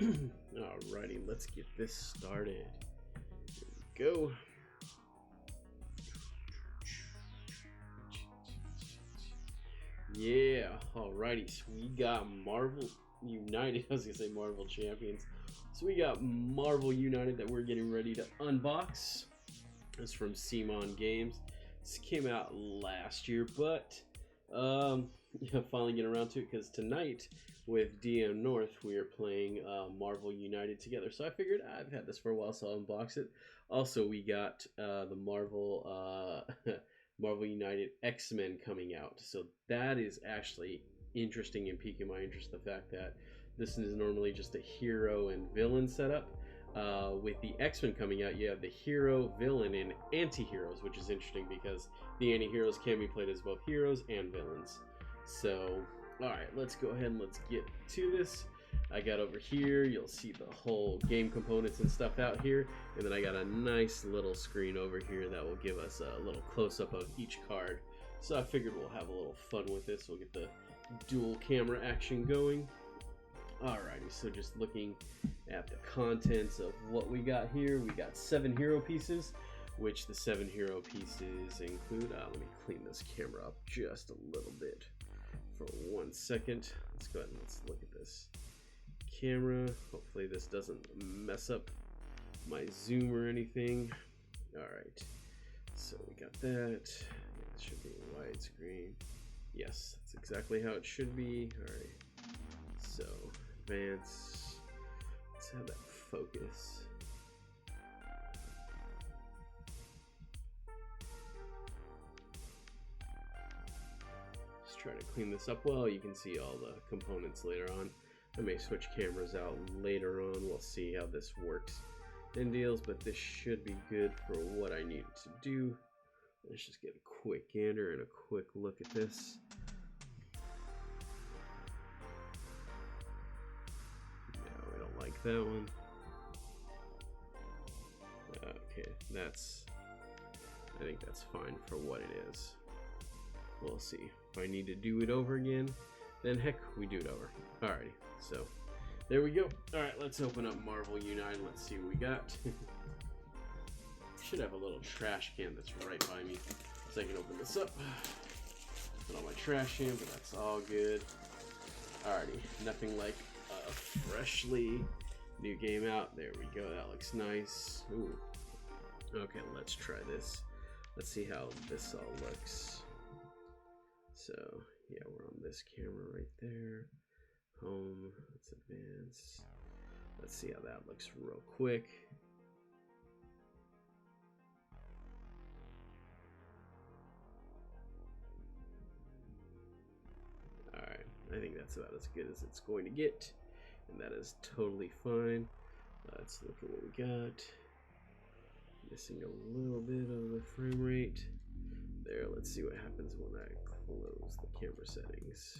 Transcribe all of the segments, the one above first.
Alrighty, let's get this started. Here we go. Yeah, alrighty, so we got Marvel United. I was gonna say Marvel Champions. So we got Marvel United that we're getting ready to unbox. It's from Simon Games. This came out last year, but finally getting around to it because tonight with DM North we are playing Marvel United together. So I figured I've had this for a while, so I'll unbox it. Also, we got the Marvel Marvel United X-Men coming out. So that is actually interesting and piquing my interest. The fact that this is normally just a hero and villain setup. With the X-Men coming out, you have the hero, villain, and anti-heroes, which is interesting because the anti-heroes can be played as both heroes and villains. So, alright, let's go ahead and let's get to this. I got over here, you'll see the whole game components and stuff out here, and then I got a nice little screen over here that will give us a little close-up of each card. So I figured we'll have a little fun with this. We'll get the dual camera action going. Alrighty, so just looking at the contents of what we got here, we got 7 hero pieces, which the 7 hero pieces include, let me clean this camera up just a little bit for 1 second. Let's go ahead and let's look at this camera. Hopefully this doesn't mess up my zoom or anything. Alright, so we got that. Yeah, it should be widescreen. Yes, that's exactly how it should be. Alright, so advance. Let's have that focus. Just try to clean this up well. You can see all the components later on. I may switch cameras out later on. We'll see how this works and deals, but this should be good for what I need to do. Let's just get a quick gander and a quick look at this. No, we don't like that one. Okay, I think that's fine for what it is. We'll see. If I need to do it over again, then heck, we do it over. Alrighty, so there we go. Alright, let's open up Marvel United. Let's see what we got. Should have a little trash can that's right by me, so I can open this up. Put on my trash can, but that's all good. Alrighty, nothing like a freshly new game out. There we go, that looks nice. Ooh. Okay, let's try this. Let's see how this all looks. So, yeah, we're on this camera right there. Home, let's advance. Let's see how that looks real quick. Alright, I think that's about as good as it's going to get, and that is totally fine. Let's look at what we got. Missing a little bit of the frame rate. There, let's see what happens when I close the camera settings.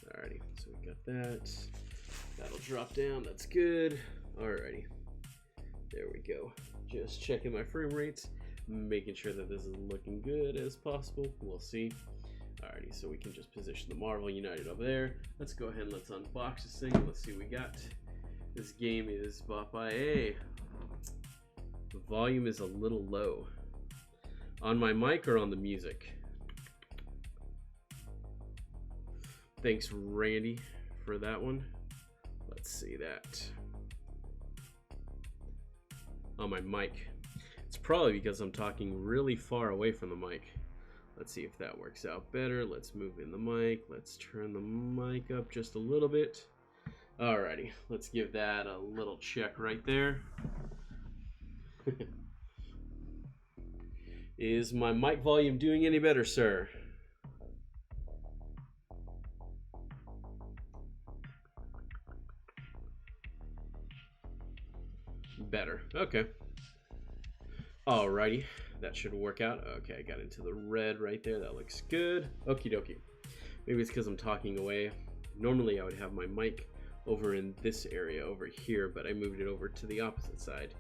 Alrighty, so we got that. That'll drop down, that's good. Alrighty, there we go. Just checking my frame rates, making sure that this is looking good as possible. We'll see. Alrighty, so we can just position the Marvel United over there. Let's go ahead and let's unbox this thing. Let's see what we got. This game is bought by the volume is a little low. On my mic or on the music? Thanks, Randy, for that one. Let's see that. On my mic. It's probably because I'm talking really far away from the mic. Let's see if that works out better. Let's move in the mic. Let's turn the mic up just a little bit. Alrighty, let's give that a little check right there. Is my mic volume doing any better, sir? Better. Okay. Alrighty, that should work out. Okay, I got into the red right there. That looks good. Okie dokie. Maybe it's because I'm talking away. Normally I would have my mic over in this area over here, but I moved it over to the opposite side.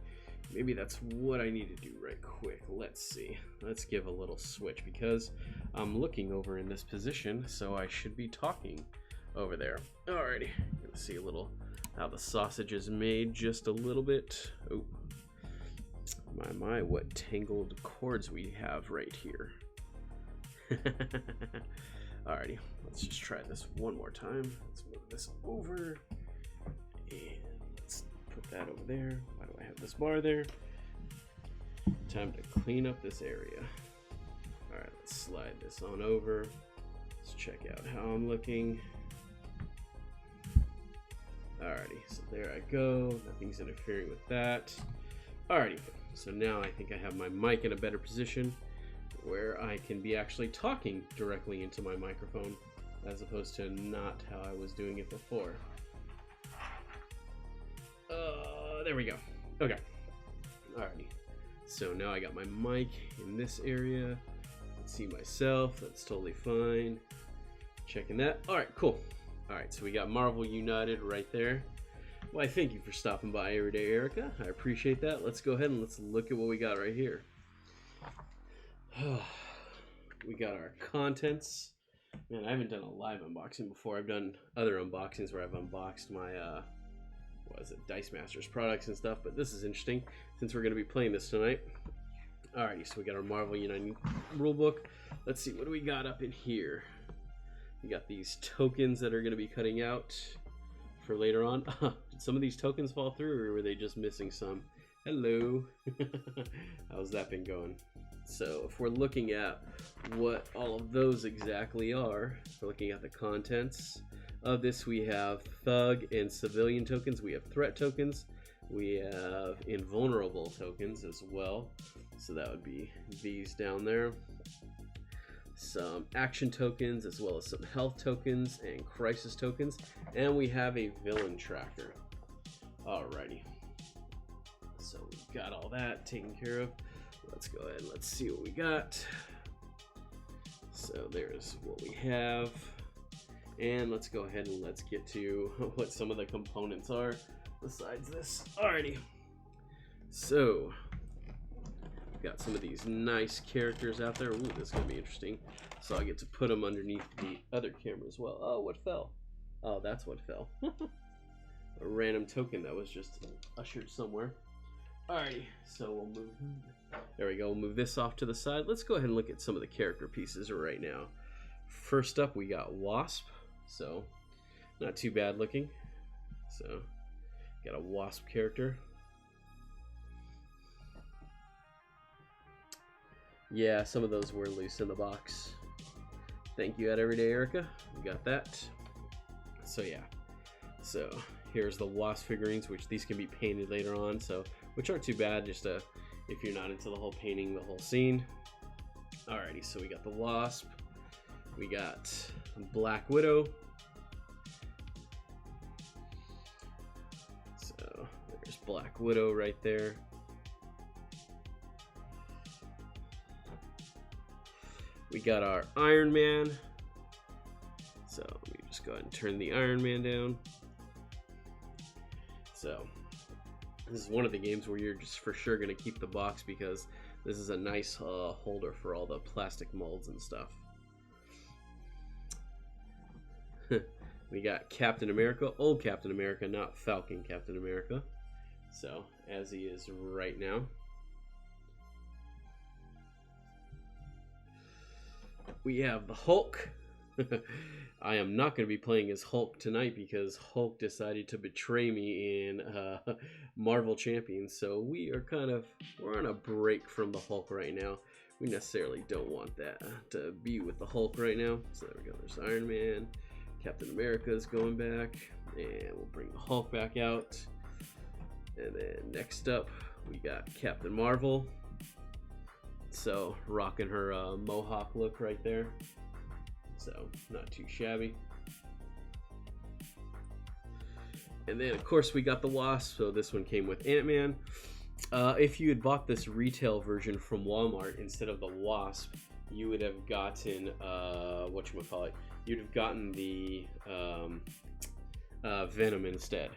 Maybe that's what I need to do right quick. Let's see. Let's give a little switch because I'm looking over in this position, so I should be talking over there. Alrighty, gonna see a little how the sausage is made just a little bit. Oh, my, what tangled cords we have right here. Alrighty, let's just try this one more time. Let's move this over, and let's put that over there. Why do I have this bar there? Time to clean up this area. Alright, let's slide this on over. Let's check out how I'm looking. Alrighty, so there I go. Nothing's interfering with that. Alrighty, so now I think I have my mic in a better position where I can be actually talking directly into my microphone as opposed to not how I was doing it before. There we go. Okay. Alrighty. So now I got my mic in this area. I can see myself. That's totally fine. Checking that. Alright, cool. Alright, so we got Marvel United right there. Well, I thank you for stopping by every day, Erica. I appreciate that. Let's go ahead and let's look at what we got right here. We got our contents. Man, I haven't done a live unboxing before. I've done other unboxings where I've unboxed my Dice Masters products and stuff, but this is interesting since we're going to be playing this tonight. Alrighty, so we got our Marvel United rulebook. Let's see, what do we got up in here? We got these tokens that are going to be cutting out for later on. Did some of these tokens fall through, or were they just missing some? Hello. How's that been going? So if we're looking at what all of those exactly are, we're looking at the contents of this. We have thug and civilian tokens, we have threat tokens, we have invulnerable tokens as well, so that would be these down there, some action tokens as well as some health tokens and crisis tokens, and we have a villain tracker. Alrighty, so we've got all that taken care of. Let's go ahead and let's see what we got. So there's what we have. And let's go ahead and let's get to what some of the components are besides this. Alrighty. So, we've got some of these nice characters out there. Ooh, this is going to be interesting. So I get to put them underneath the other camera as well. Oh, what fell? Oh, that's what fell. A random token that was just ushered somewhere. Alrighty, so we'll move. There we go. We'll move this off to the side. Let's go ahead and look at some of the character pieces right now. First up, we got Wasp. So, not too bad looking. So, got a Wasp character. Yeah, some of those were loose in the box. Thank you at Everyday Erica. We got that. So yeah. So here's the Wasp figurines, which these can be painted later on. So which aren't too bad, just if you're not into the whole painting the whole scene. Alrighty, so we got the Wasp. We got Black Widow. So there's Black Widow right there. We got our Iron Man. So let me just go ahead and turn the Iron Man down. So this is one of the games where you're just for sure going to keep the box because this is a nice holder for all the plastic molds and stuff. We got Captain America, old Captain America, not Falcon Captain America. So as he is right now. We have the Hulk. I am not going to be playing as Hulk tonight because Hulk decided to betray me in Marvel Champions. So we're on a break from the Hulk right now. We necessarily don't want that to be with the Hulk right now. So there we go. There's Iron Man. Captain America is going back. And we'll bring the Hulk back out. And then next up, we got Captain Marvel. So rocking her mohawk look right there. So not too shabby. And then of course we got the Wasp. So this one came with Ant-Man. If you had bought this retail version from Walmart instead of the Wasp, you would have gotten whatchamacallit, you'd have gotten the Venom instead.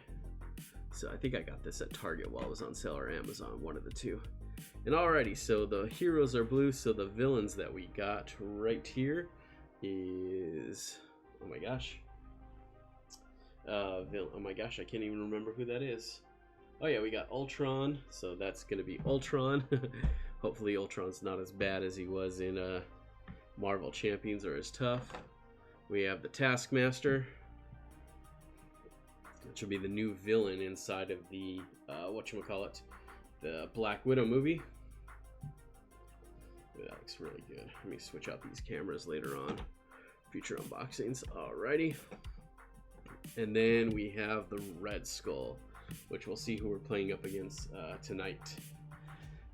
So I think I got this at Target while it was on sale, or Amazon, one of the two. And alrighty, so the heroes are blue, so the villains that we got right here is, oh my gosh, Oh my gosh, I can't even remember who that is. Oh yeah, we got Ultron, so that's gonna be Ultron. Hopefully Ultron's not as bad as he was in Marvel Champions, or as tough. We have the Taskmaster, which will be the new villain inside of the whatchamacallit, the Black Widow movie. Ooh, that looks really good. Let me switch out these cameras later on. Future unboxings. Alrighty. And then we have the Red Skull, which we'll see who we're playing up against tonight.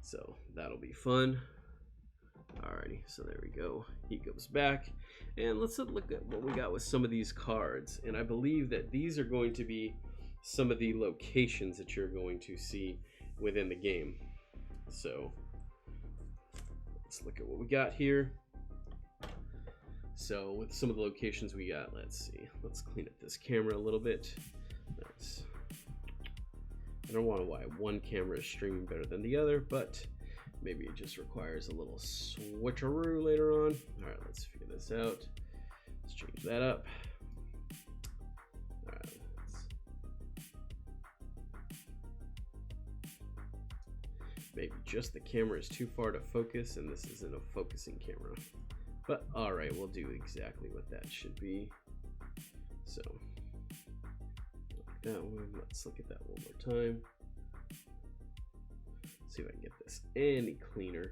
So that'll be fun. Alrighty, so there we go. He goes back. And let's look at what we got with some of these cards. And I believe that these are going to be some of the locations that you're going to see within the game. So let's look at what we got here. So with some of the locations we got, let's see. Let's clean up this camera a little bit. I don't know why one camera is streaming better than the other, but maybe it just requires a little switcheroo later on. All right, let's figure this out. Let's change that up. All right, maybe just the camera is too far to focus, and this isn't a focusing camera. But all right, we'll do exactly what that should be. So that one, let's look at that one more time. See if I can get this any cleaner.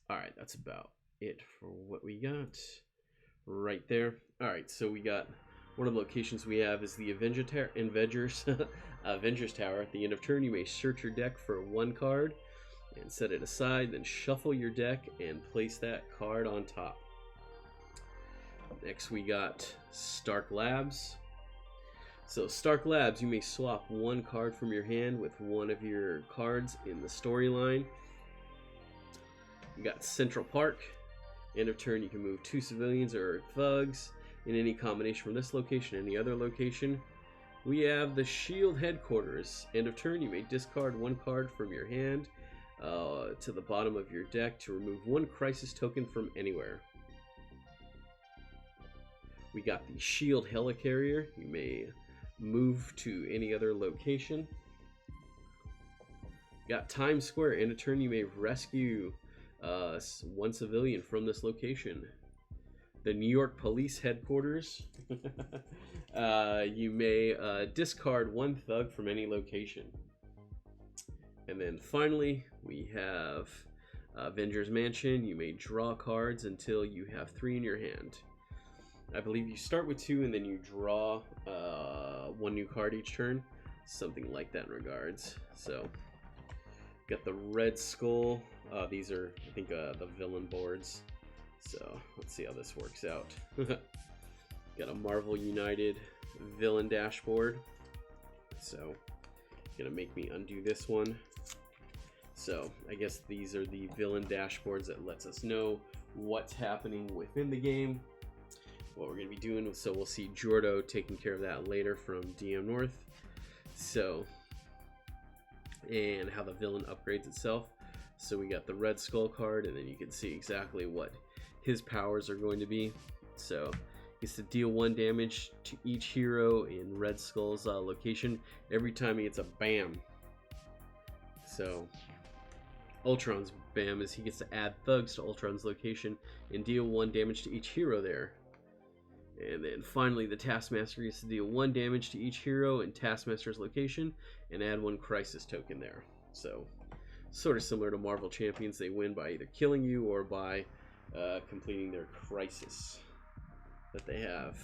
All right, that's about it for what we got right there. All right, so we got one of the locations we have is the Avengers Tower. At the end of turn, you may search your deck for one card and set it aside, then shuffle your deck and place that card on top. Next we got Stark Labs. So Stark Labs, you may swap one card from your hand with one of your cards in the storyline. We got Central Park. End of turn, you can move 2 civilians or thugs in any combination from this location, any other location. We have the Shield Headquarters. End of turn, you may discard one card from your hand to the bottom of your deck to remove one crisis token from anywhere. We got the Shield Helicarrier. You may move to any other location. Got Times Square. End of turn, you may rescue one civilian from this location. The New York Police Headquarters. You may discard one thug from any location. And then finally, we have Avengers Mansion. You may draw cards until you have 3 in your hand. I believe you start with 2 and then you draw 1 new card each turn. Something like that in regards. So, got the Red Skull. These are, I think, the villain boards. So, let's see how this works out. Got a Marvel United villain dashboard. So, gonna make me undo this one. So, I guess these are the villain dashboards that lets us know what's happening within the game, what we're going to be doing. So we'll see Jordo taking care of that later from DM North. So, and how the villain upgrades itself. So we got the Red Skull card, and then you can see exactly what his powers are going to be. So he gets to deal 1 damage to each hero in Red Skull's location every time he gets a BAM. So Ultron's BAM is he gets to add thugs to Ultron's location and deal 1 damage to each hero there. And then finally, the Taskmaster gets to deal 1 damage to each hero in Taskmaster's location and add 1 crisis token there. So, sort of similar to Marvel Champions, they win by either killing you or by completing their crisis that they have.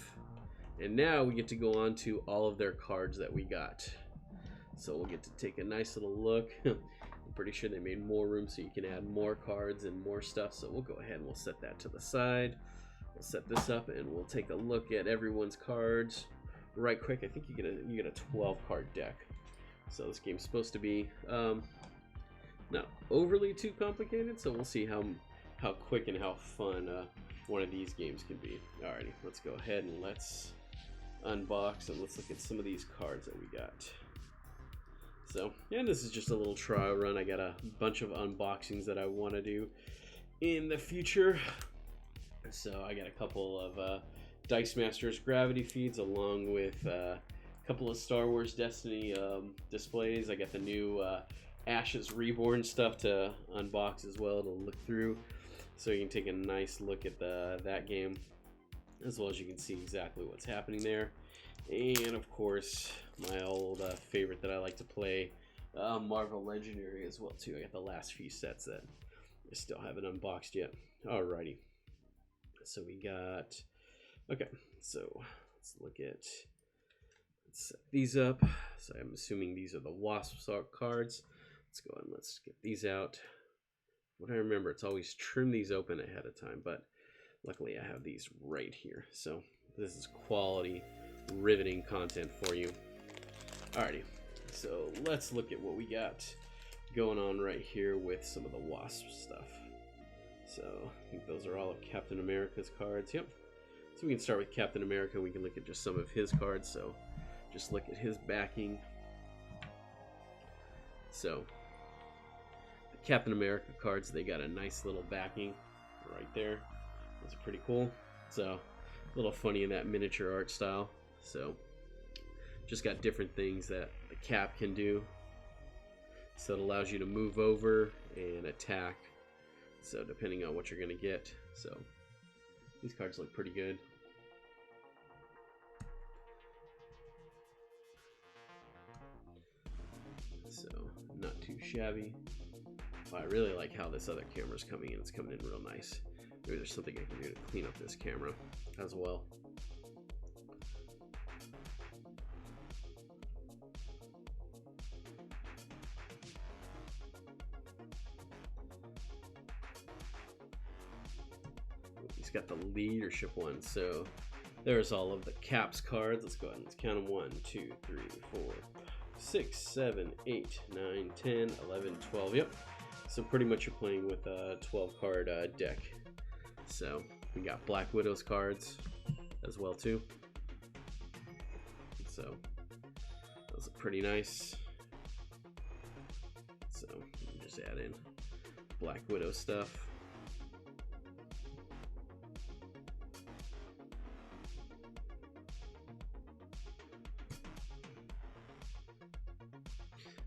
And now we get to go on to all of their cards that we got. So we'll get to take a nice little look. I'm pretty sure they made more room so you can add more cards and more stuff. So we'll go ahead and we'll set that to the side. We'll set this up and we'll take a look at everyone's cards right quick. I think you get a 12 card deck. So this game's supposed to be not overly too complicated. So we'll see how quick and how fun one of these games can be. Alrighty, let's go ahead and let's unbox and let's look at some of these cards that we got. So, and this is just a little trial run. I got a bunch of unboxings that I want to do in the future. So I got a couple of Dice Masters gravity feeds along with a couple of Star Wars Destiny displays. I got the new Ashes Reborn stuff to unbox as well to look through, so you can take a nice look at that game, as well as you can see exactly what's happening there. And of course, my old favorite that I like to play, Marvel Legendary as well too. I got the last few sets that I still haven't unboxed yet. Alrighty, so we got, okay, so let's look at, let's set these up. So I'm assuming these are the Wasp cards. Let's go and let's get these out. What I remember, it's always trim these open ahead of time, but luckily I have these right here. So this is quality, riveting content for you. Alrighty, so let's look at what we got going on right here with some of the Wasp stuff. So I think those are all of Captain America's cards. Yep. So we can start with Captain America. We can look at just some of his cards. So just look at his backing. So the Captain America cards, they got a nice little backing right there. Those are pretty cool. So a little funny in that miniature art style. So just got different things that the Cap can do. So it allows you to move over and attack. So depending on what you're going to get. So these cards look pretty good. So not too shabby. Well, I really like how this other camera's coming in. It's coming in real nice. Maybe there's something I can do to clean up this camera as well. He's got the leadership one. So there's all of the Cap's cards. Let's go ahead and let's count them. 1, 2, 3, 4, 6, 7, 8, 9, 10, 11, 12. Yep. So pretty much you're playing with a 12 card deck. So we got Black Widow's cards as well too. So those are pretty nice. So just add in Black Widow stuff.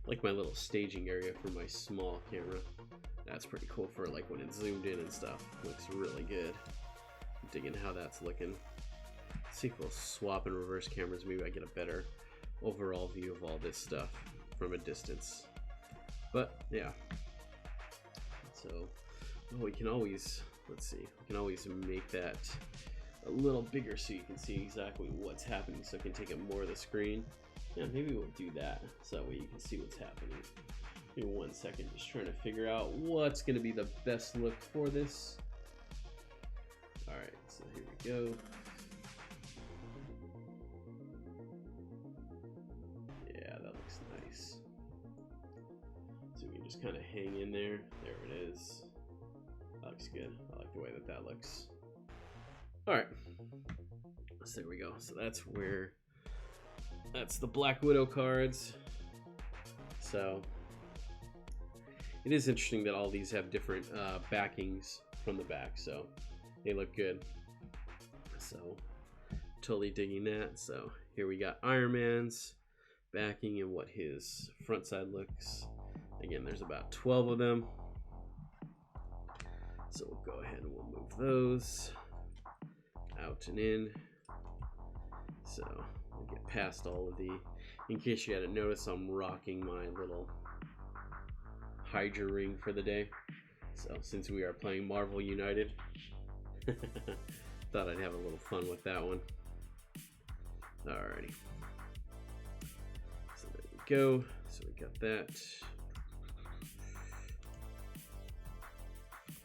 Like my little staging area for my small camera. That's pretty cool for like when it's zoomed in and stuff. Looks really good. I'm digging how that's looking. Let's see if we'll swap and reverse cameras. Maybe I get a better overall view of all this stuff from a distance. But yeah. So we can always, let's see, we can always make that a little bigger so you can see exactly what's happening. So I can take up more of the screen. Yeah, maybe we'll do that so that way you can see what's happening. Give me 1 second, just trying to figure out what's going to be the best look for this. Alright, so here we go. Yeah, that looks nice. So we can just kind of hang in there. There it is. That looks good. I like the way that that looks. Alright, so there we go. So that's where... That's the Black Widow cards. So it is interesting that all these have different backings from the back, so they look good. So totally digging that. So here we got Iron Man's backing and what his front side looks. Again, there's about 12 of them. So we'll go ahead and we'll move those out and in. So we'll get past all of the, in case you hadn't noticed, I'm rocking my little Hydra ring for the day. So since we are playing Marvel United, thought I'd have a little fun with that one. Alrighty. So there we go. So we got that.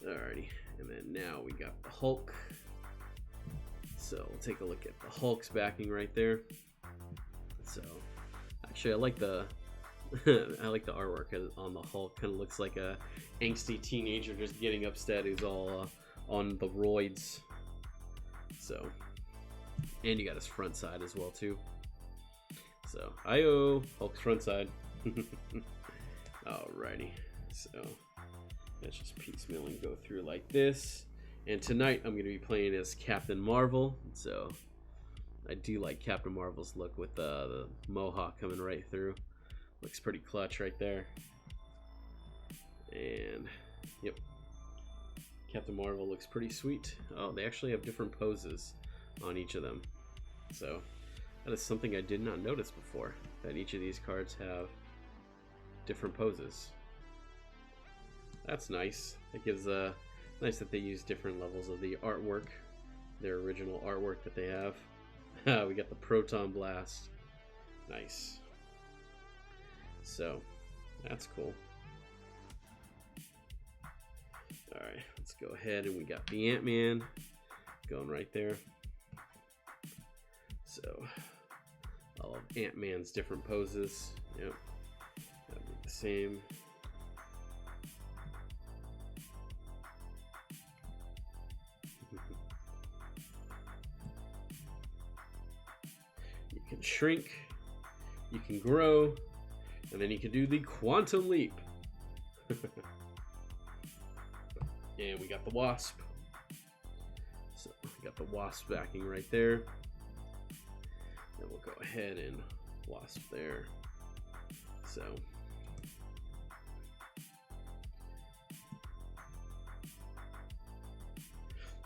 Alrighty. And then now we got the Hulk. So we'll take a look at the Hulk's backing right there. So actually I like the I like the artwork on the Hulk. Kind of looks like a angsty teenager just getting upset who's all on the roids. So, and you got his front side as well too. So, Hulk's front side. Alrighty. So, That's just piecemealing, go through like this. And tonight I'm going to be playing as Captain Marvel. So I do like Captain Marvel's look with the mohawk coming right through. Looks pretty clutch right there. And yep, Captain Marvel looks pretty sweet. Oh, they actually have different poses on each of them. So that is something I did not notice before, that each of these cards have different poses. That's nice. It gives nice that they use different levels of the artwork, their original artwork that they have. We got the Proton Blast. Nice. So that's cool. Alright, let's go ahead, and we got the Ant-Man going right there. So all of Ant-Man's different poses. Yep, that'd be the same. You can shrink, you can grow, and then you can do the quantum leap. And we got the Wasp. So we got the Wasp backing right there. Then we'll go ahead and Wasp there. So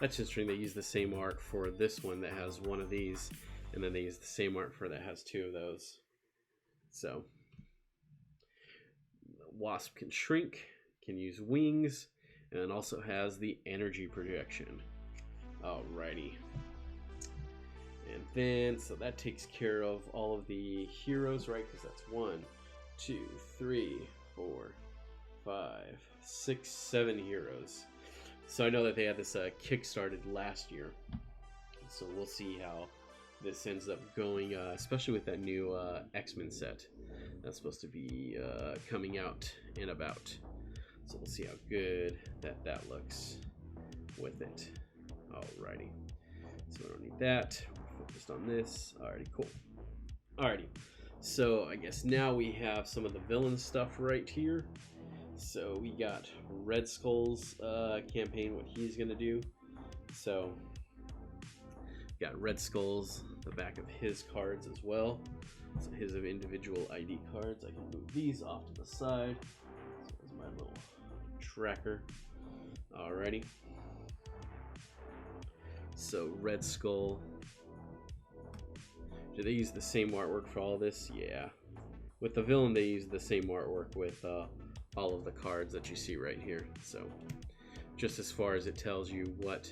that's interesting. They use the same art for this one that has one of these, and then they use the same art for that has two of those. So the Wasp can shrink, can use wings, and it also has the energy projection. Alrighty. And then, so that takes care of all of the heroes, right? Because that's 1, 2, 3, 4, 5, 6, 7 heroes. So I know that they had this kick-started last year. So we'll see how this ends up going, especially with that new X-Men set. That's supposed to be coming out and about. So we'll see how good that looks with it. Alrighty. So we don't need that. We're focused on this. Alrighty, cool. Alrighty. So I guess now we have some of the villain stuff right here. So we got Red Skull's campaign, what he's gonna do. So got Red Skull's, the back of his cards as well. So his of individual ID cards. I can move these off to the side. So there's my little tracker. Alrighty. So Red Skull. Do they use the same artwork for all this? Yeah. With the villain, they use the same artwork with all of the cards that you see right here. So just as far as it tells you what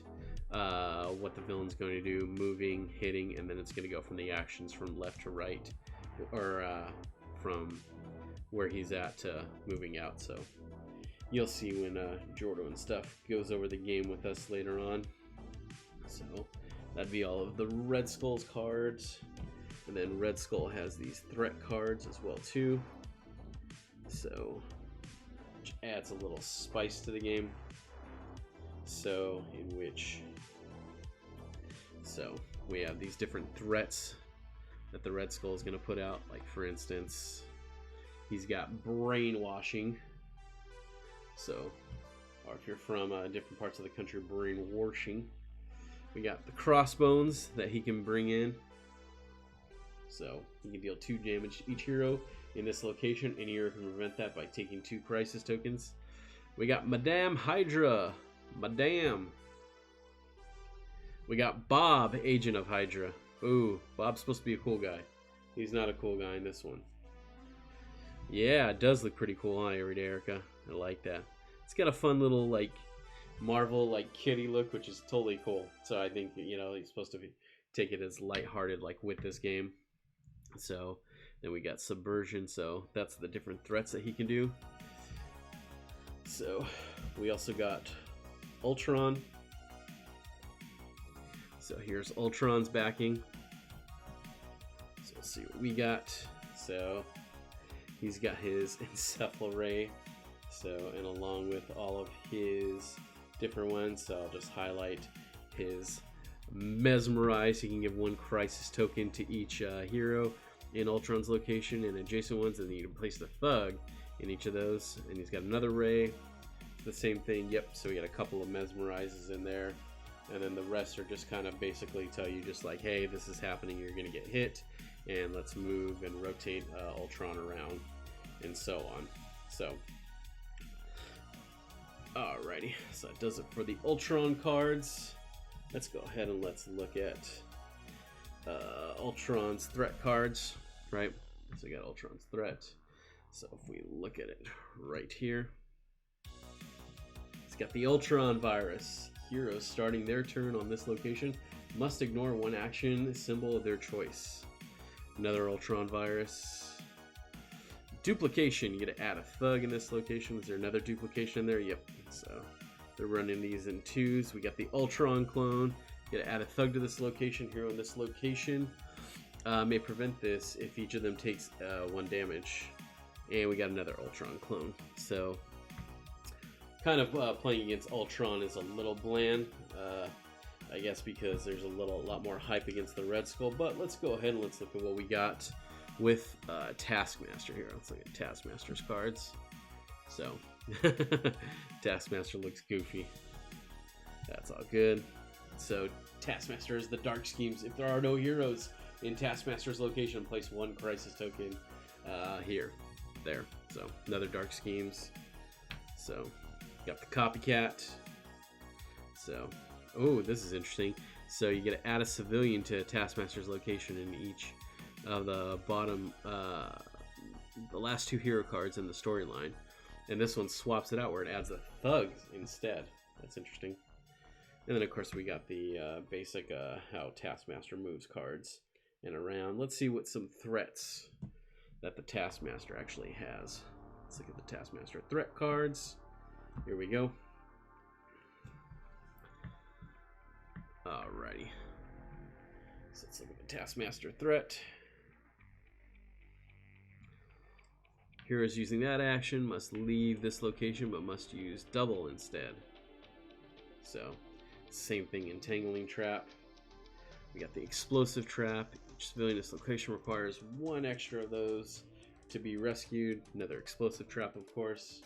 the villain's going to do, moving, hitting, and then it's going to go from the actions from left to right, or from where he's at to moving out. So you'll see when Jordo and stuff goes over the game with us later on. So that'd be all of the Red Skull's cards. And then Red Skull has these threat cards as well too. So which adds a little spice to the game. So we have these different threats that the Red Skull is going to put out. Like for instance, he's got brainwashing. So, or if you're from different parts of the country, brainwashing. We got the crossbones that he can bring in. So he can deal 2 damage to each hero in this location. Any hero can prevent that by taking 2 crisis tokens. We got Madame Hydra. Madame. We got Bob, Agent of Hydra. Ooh, Bob's supposed to be a cool guy. He's not a cool guy in this one. Yeah, it does look pretty cool, huh, Erica? I like that. It's got a fun little, like, Marvel, like, kitty look, which is totally cool. So I think, you know, he's supposed to take it as lighthearted, like, with this game. So then we got Subversion, so that's the different threats that he can do. So we also got Ultron. So here's Ultron's backing. So let's see what we got. So he's got his Encephal Ray. So, and along with all of his different ones, so I'll just highlight his Mesmerize. He can give 1 crisis token to each hero in Ultron's location and adjacent ones, and then you can place the Thug in each of those. And he's got another Ray. the same thing. Yep, so we got a couple of mesmerizes in there, and then the rest are just kind of basically tell you just like, hey, this is happening, you're gonna get hit, and let's move and rotate Ultron around, and so on. So alrighty, so that does it for the Ultron cards. Let's go ahead and let's look at Ultron's threat cards, right? So we got Ultron's threat. So if we look at it right here, it's got the Ultron virus. Heroes starting their turn on this location must ignore one action symbol of their choice. Another Ultron virus. Duplication, you get to add a thug in this location. Is there another duplication in there? Yep. So they're running these in twos. We got the Ultron clone. You get to add a thug to this location. Hero in this location may prevent this if each of them takes 1 damage. And we got another Ultron clone. So kind of playing against Ultron is a little bland, I guess, because there's a lot more hype against the Red Skull. But let's go ahead and let's look at what we got with Taskmaster here. Let's look at Taskmaster's cards. So Taskmaster looks goofy. That's all good. So Taskmaster is the Dark Schemes. If there are no heroes in Taskmaster's location, place 1 Crisis token here, there. So another Dark Schemes. So got the Copycat. So, oh, this is interesting. So you get to add a civilian to Taskmaster's location in each of the bottom, the last 2 hero cards in the storyline. And this one swaps it out where it adds a thug instead. That's interesting. And then, of course, we got the basic how Taskmaster moves cards and around. Let's see what some threats that the Taskmaster actually has. Let's look at the Taskmaster threat cards. Here we go. Alrighty. So let's look at the Taskmaster threat. Heroes using that action must leave this location but must use double instead. So, same thing, Entangling Trap. We got the Explosive Trap. Each civilian in this location requires 1 extra of those to be rescued. Another Explosive Trap, of course.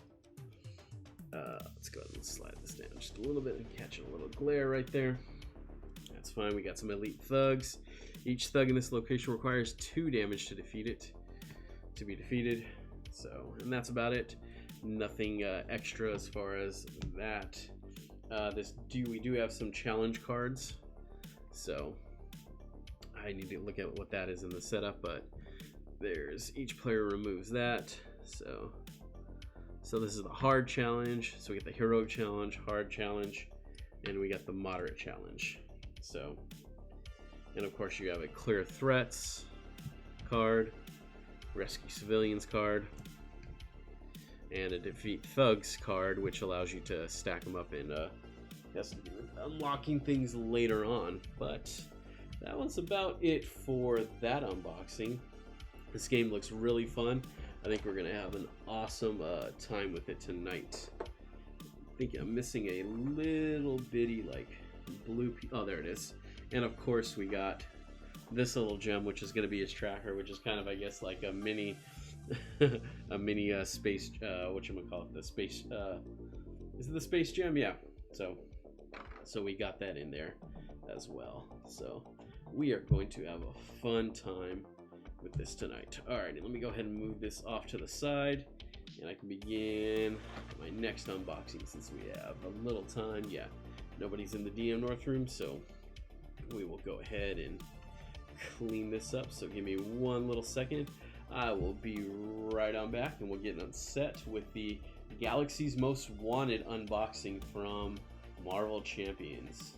Let's go ahead and slide this down just a little bit and catch a little glare right there. That's fine. We got some Elite Thugs. Each thug in this location requires 2 damage to defeat it. To be defeated. So, and that's about it. Nothing extra as far as that. We do have some challenge cards. So I need to look at what that is in the setup, but there's each player removes that. So this is the hard challenge. So we get the heroic challenge, hard challenge, and we got the moderate challenge. So, and of course you have a clear threats card, rescue civilians card, and a defeat thugs card, which allows you to stack them up and has to do with unlocking things later on. But that one's about it for that unboxing. This game looks really fun. I think we're gonna have an awesome time with it tonight. I think I'm missing a little bitty like blue oh, there it is. And of course we got this little gem, which is going to be his tracker, which is kind of, I guess, like a mini a mini space whatchamacallit, the space is it the space gem? Yeah. So we got that in there as well. So we are going to have a fun time with this tonight. Alright, let me go ahead and move this off to the side, and I can begin my next unboxing since we have a little time. Yeah, nobody's in the DM North room, so we will go ahead and clean this up. So give me 1 little second. I will be right on back, and we'll get on set with the Galaxy's Most Wanted unboxing from Marvel Champions.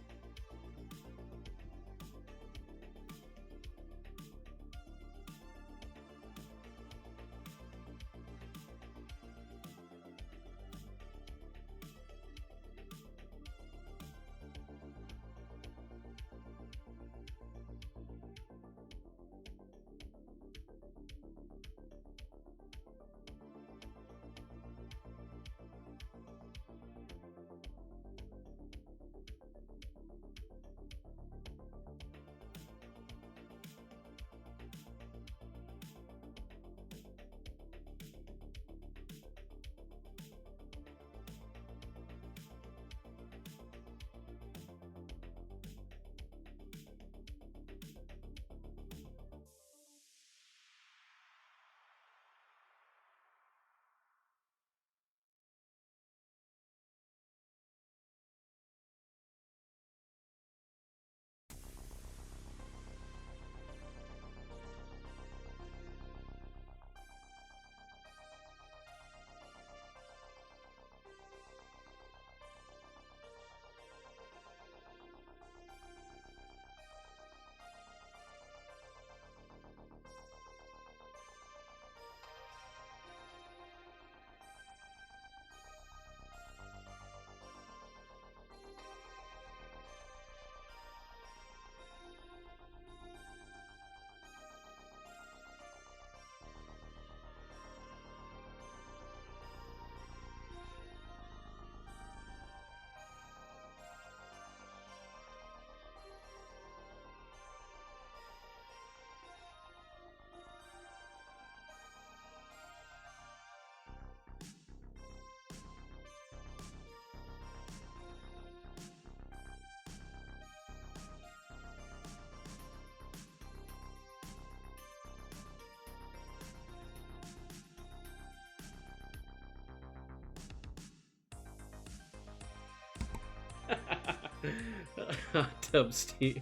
Hot tub stream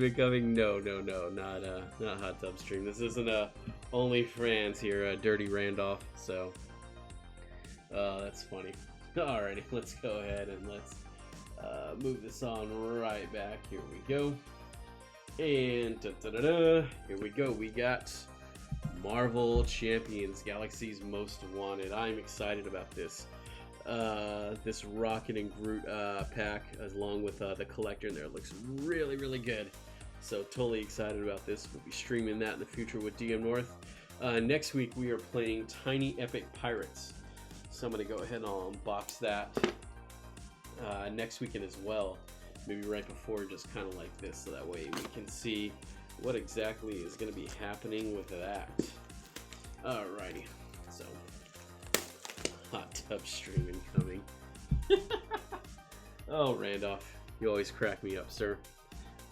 incoming. No, not hot tub stream. This isn't a OnlyFans here, Dirty Randolph. So, that's funny. Alrighty, let's go ahead and let's move this on right back. Here we go. And here we go. We got Marvel Champions, Galaxy's Most Wanted. I'm excited about this. This Rocket and Groot pack, along with the collector in there, looks really, really good. So totally excited about this. We'll be streaming that in the future with DM North. Next week we are playing Tiny Epic Pirates. So I'm going to go ahead and I'll unbox that next weekend as well. Maybe right before, just kind of like this, so that way we can see what exactly is going to be happening with that. Alrighty, so hot tub stream incoming. Oh, Randolph, you always crack me up, sir.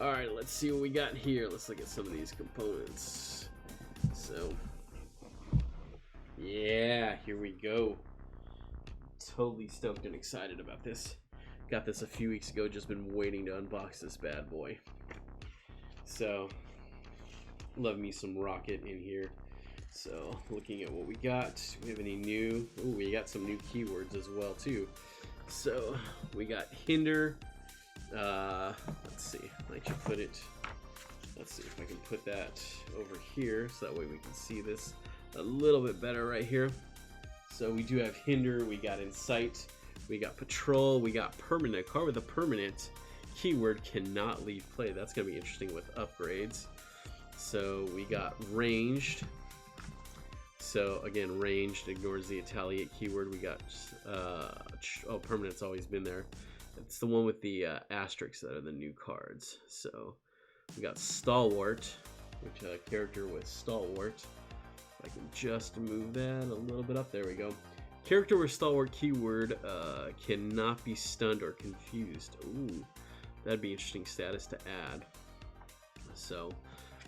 Alright, let's see what we got here. Let's look at some of these components. So, yeah, here we go. Totally stoked and excited about this. Got this a few weeks ago, just been waiting to unbox this bad boy. So, love me some Rocket in here. So, looking at what we got, do we have any new? Ooh, we got some new keywords as well too. So, we got hinder. Let's see, I should put it. Let's see if I can put that over here, so that way we can see this a little bit better right here. So we do have hinder, we got incite, we got patrol, we got permanent. A card with a permanent keyword cannot leave play. That's going to be interesting with upgrades. So we got ranged. So again, ranged ignores the retaliate keyword. We got oh, permanent's always been there. It's the one with the asterisks that are the new cards. So we got stalwart, which a character with stalwart. I can just move that a little bit up. There we go. Character with stalwart keyword cannot be stunned or confused. Ooh, that'd be interesting status to add. So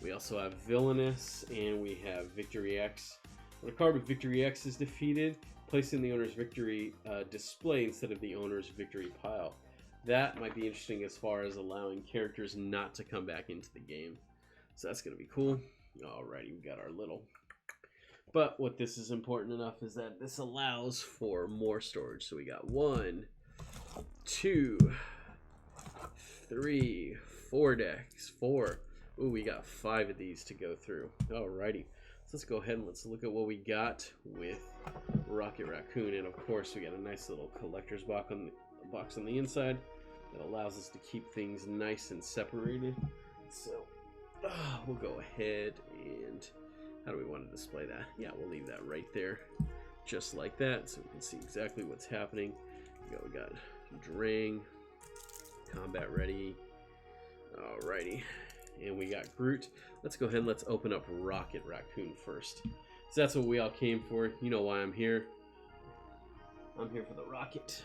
we also have villainous and we have victory X. When a card with victory X is defeated, place in the owner's victory display instead of the owner's victory pile. That might be interesting as far as allowing characters not to come back into the game. So that's going to be cool. Alrighty, we got our little. But what this is important enough is that this allows for more storage. So we got 1, 2, 3, 4 decks. 4. Ooh, we got 5 of these to go through. Alrighty. So let's go ahead and let's look at what we got with Rocket Raccoon. And of course, we got a nice little collector's box on the inside that allows us to keep things nice and separated. So we'll go ahead and how do we want to display that? Yeah, we'll leave that right there, just like that, so we can see exactly what's happening. We got Drang, combat ready. Alrighty, and we got Groot. Let's go ahead and let's open up Rocket Raccoon first. So that's what we all came for. You know why I'm here. I'm here for the rocket.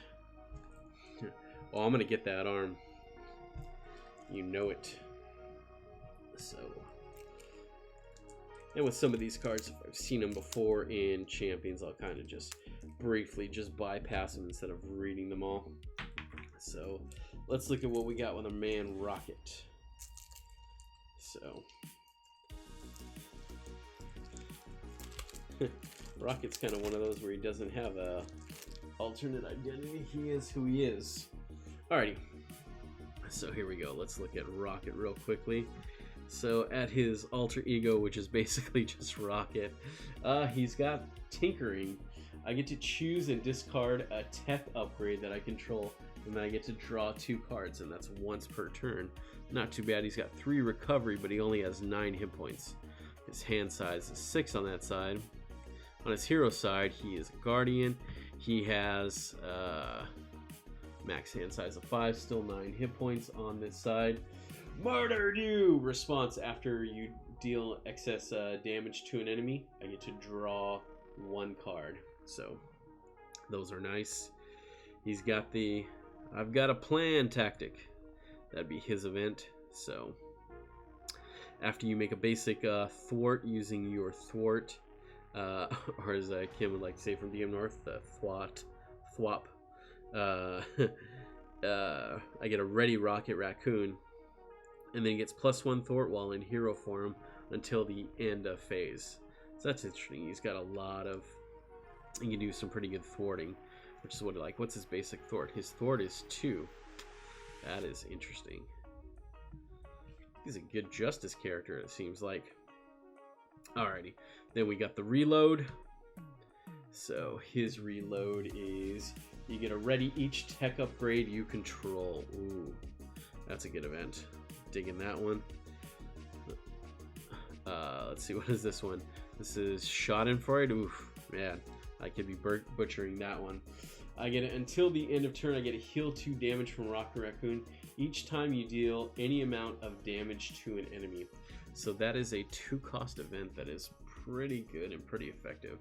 Oh, I'm gonna get that arm. You know it. So. And with some of these cards, if I've seen them before in Champions, I'll kind of just briefly just bypass them instead of reading them all. So let's look at what we got with our man Rocket. So Rocket's kind of one of those where he doesn't have a alternate identity. He is who he is. Alrighty. So here we go. Let's look at Rocket real quickly. So at his alter ego, which is basically just Rocket, he's got Tinkering. I get to choose and discard a tech upgrade that I control, and then I get to draw 2 cards, and that's once per turn. Not too bad. He's got 3 recovery, but he only has 9 hit points. His hand size is 6 on that side. On his hero side, he is a Guardian. He has max hand size of 5, still 9 hit points on this side. Murdered you! Response: after you deal excess damage to an enemy, I get to draw 1 card. So those are nice. He's got the I've got a plan tactic. That'd be his event. So after you make a basic thwart using your thwart, or as Kim would like to say from DM North, the thwap. I get a ready Rocket Raccoon, and then he gets +1 thwart while in hero form until the end of phase. So that's interesting. He's got a lot of... He can do some pretty good thwarting, which is what I like. What's his basic thwart? His thwart is 2. That is interesting. He's a good Justice character, it seems like. Alrighty. Then we got the reload. So his reload is... You get a ready each tech upgrade you control. Ooh, that's a good event. Digging that one. Let's see, what is this one? This is Schadenfreude. Oof, man, I could be butchering that one. I get it until the end of turn. I get a heal 2 damage from Rocket Raccoon each time you deal any amount of damage to an enemy. So that is a 2-cost event that is pretty good and pretty effective.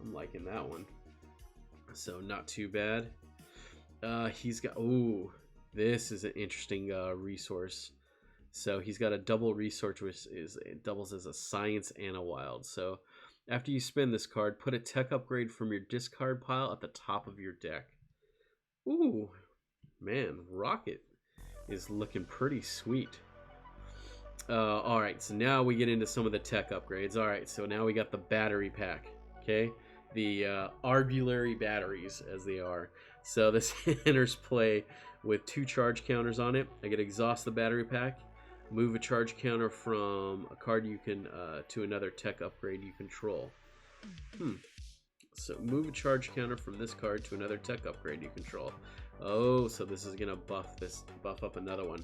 I'm liking that one. So not too bad. He's got... Ooh, this is an interesting resource. So he's got a double resource, which is it doubles as a science and a wild. So after you spend this card, put a tech upgrade from your discard pile at the top of your deck. Ooh, man, Rocket is looking pretty sweet. All right, so now we get into some of the tech upgrades. All right, so now we got the battery pack. Okay, the arbulary batteries, as they are. So this enters play with 2 charge counters on it. I get exhaust the battery pack. Move a charge counter from a card you can to another tech upgrade you control. So move a charge counter from this card to another tech upgrade you control. Oh, so this is gonna buff up another one.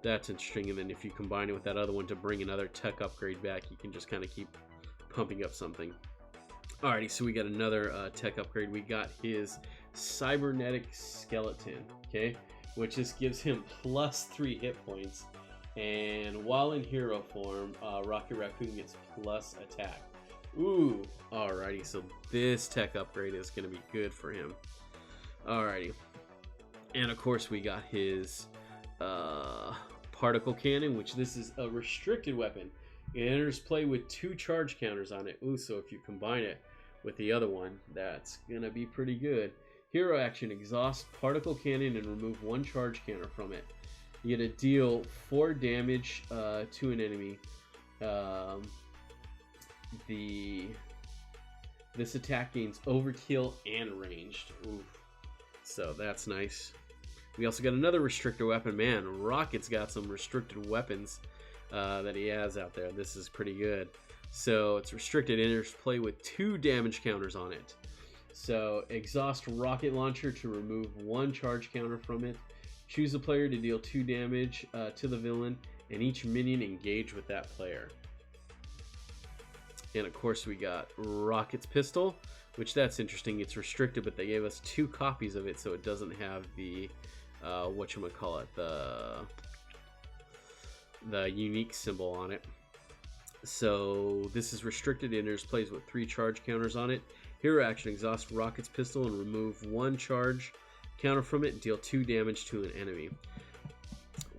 That's interesting. And then if you combine it with that other one to bring another tech upgrade back, you can just kind of keep pumping up something. Alrighty, so we got another tech upgrade. We got his cybernetic skeleton, okay, which just gives him +3 hit points. And while in hero form, Rocket Raccoon gets plus attack. Ooh, alrighty, so this tech upgrade is going to be good for him. Alrighty. And of course we got his particle cannon, which this is a restricted weapon. It enters play with 2 charge counters on it. Ooh, so if you combine it with the other one, that's going to be pretty good. Hero action, exhaust particle cannon and remove 1 charge counter from it. You get to deal 4 damage to an enemy. This attack gains overkill and ranged. Oof. So that's nice. We also got another restricted weapon. Man, Rocket's got some restricted weapons that he has out there. This is pretty good. So it's restricted, enters play with 2 damage counters on it. So exhaust rocket launcher to remove 1 charge counter from it. Choose a player to deal 2 damage to the villain, and each minion engage with that player. And of course we got Rocket's pistol, which that's interesting. It's restricted, but they gave us 2 copies of it, so it doesn't have the whatchamacallit, the unique symbol on it. So this is restricted, enters plays with 3 charge counters on it. Hero action, exhaust Rocket's pistol and remove 1 charge counter from it and deal 2 damage to an enemy.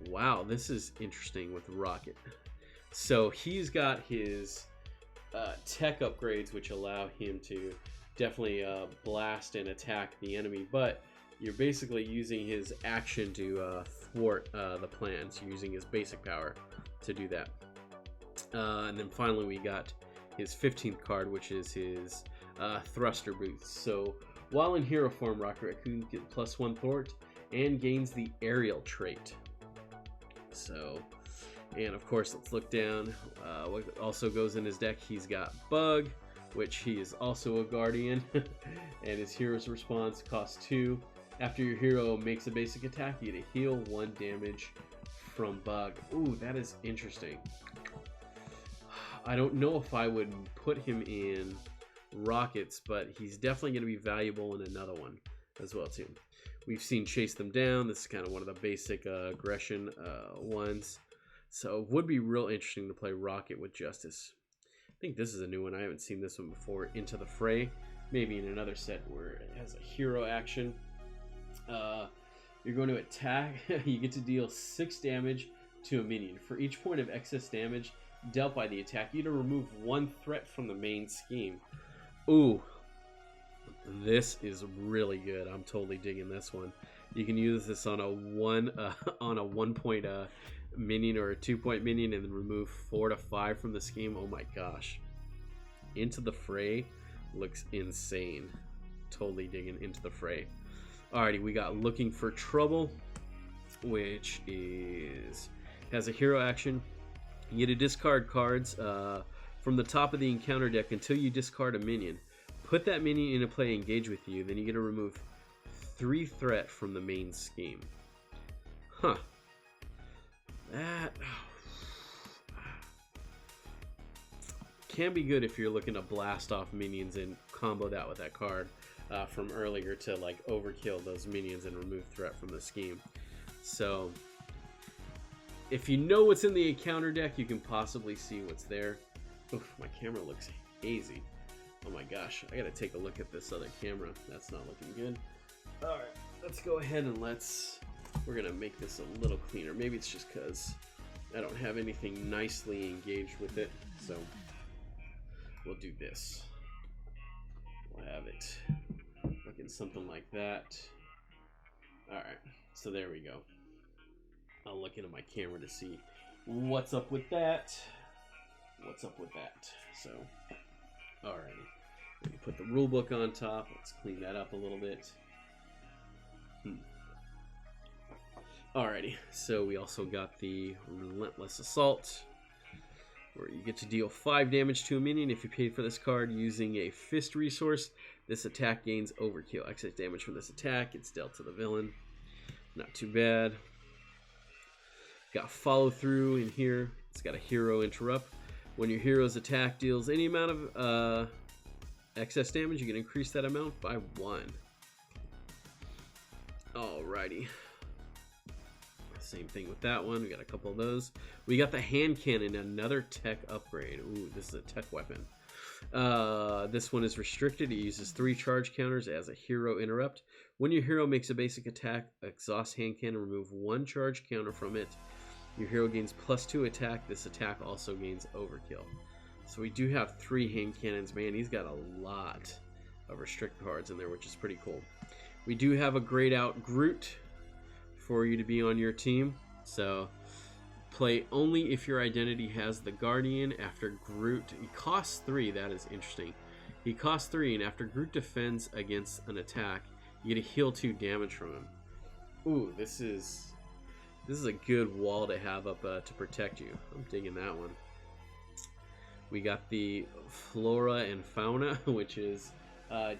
Wow, this is interesting with Rocket. So he's got his tech upgrades, which allow him to definitely blast and attack the enemy, but you're basically using his action to thwart the plans. You're using his basic power to do that. And then finally we got his 15th card, which is his thruster boots. So while in hero form, Rocket Raccoon gets +1 thwart and gains the aerial trait. So, and of course, let's look down. What also goes in his deck, he's got Bug, which he is also a guardian, and his hero's response costs 2. After your hero makes a basic attack, you get to heal 1 damage from Bug. Ooh, that is interesting. I don't know if I would put him in Rockets, but he's definitely going to be valuable in another one as well too. We've seen Chase Them Down. This is kind of one of the basic aggression ones. So it would be real interesting to play Rocket with Justice. I think this is a new one. I haven't seen this one before. Into the Fray. Maybe in another set where it has a hero action. You're going to attack. You get to deal 6 damage to a minion. For each point of excess damage dealt by the attack, you to remove 1 threat from the main scheme. Ooh. This is really good. I'm totally digging this one. You can use this on a 1 point minion or a 2 point minion and then remove 4 to 5 from the scheme. Oh my gosh. Into the Fray looks insane. Totally digging Into the Fray. Alrighty, we got Looking for Trouble, which has a hero action. You get to discard cards from the top of the encounter deck until you discard a minion. Put that minion into play, engage with you, then you get to remove 3 threat from the main scheme. Huh. That can be good if you're looking to blast off minions and combo that with that card from earlier to like overkill those minions and remove threat from the scheme. So if you know what's in the encounter deck, you can possibly see what's there. Oof, my camera looks hazy. Oh my gosh, I gotta take a look at this other camera. That's not looking good. Alright, let's go ahead and we're gonna make this a little cleaner. Maybe it's just because I don't have anything nicely engaged with it. So we'll do this. We'll have it looking something like that. Alright, so there we go. I'll look into my camera to see what's up with that. What's up with that? So, alrighty. Let me put the rule book on top. Let's clean that up a little bit. Alrighty, so we also got the Relentless Assault, where you get to deal 5 damage to a minion if you pay for this card using a fist resource. This attack gains overkill. Excess damage from this attack gets dealt to the villain. Not too bad. Got follow through in here. It's got a hero interrupt. When your hero's attack deals any amount of excess damage, you can increase that amount by 1. Alrighty. Same thing with that one. We got a couple of those. We got the hand cannon, another tech upgrade. Ooh, this is a tech weapon. This one is restricted. It uses 3 charge counters as a hero interrupt. When your hero makes a basic attack, exhaust hand cannon, remove 1 charge counter from it. Your hero gains +2 attack. This attack also gains overkill. So we do have 3 hand cannons. Man, he's got a lot of restrict cards in there, which is pretty cool. We do have a grayed out Groot for you to be on your team. So play only if your identity has the Guardian. After Groot, he costs 3. That is interesting. He costs 3, and after Groot defends against an attack, you get to heal 2 damage from him. Ooh, this is a good wall to have up to protect you. I'm digging that one. We got the Flora and Fauna, which is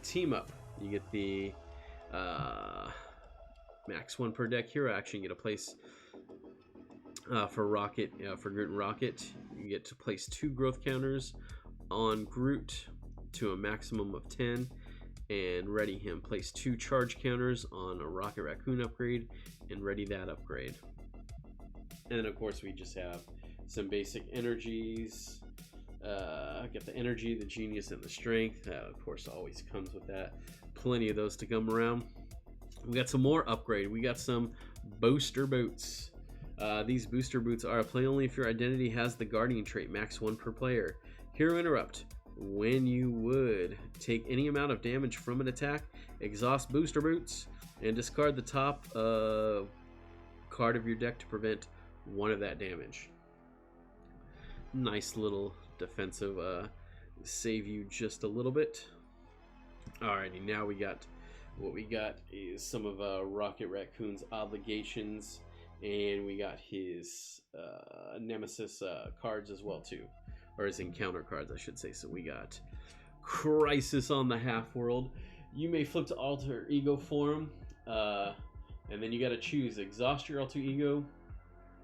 team up. You get the max 1 per deck hero action. You get a place for Rocket, for Groot and Rocket. You get to place 2 growth counters on Groot to a maximum of 10, and ready him. Place 2 charge counters on a Rocket Raccoon upgrade and ready that upgrade. And then of course we just have some basic energies. Got the energy, the genius, and the strength. Of course always comes with that. Plenty of those to come around. We got some more upgrade. We got some booster boots. These booster boots are play only if your identity has the Guardian trait, max 1 per player. Hero interrupt. When you would take any amount of damage from an attack, exhaust booster boots and discard the top card of your deck to prevent 1 of that damage. Nice little defensive save you just a little bit. Alrighty, now we got what we got is some of Rocket Raccoon's obligations, and we got his Nemesis cards as well too, or his encounter cards I should say. So we got Crisis on the Half World. You may flip to alter ego form, and then you got to choose exhaust your alter ego,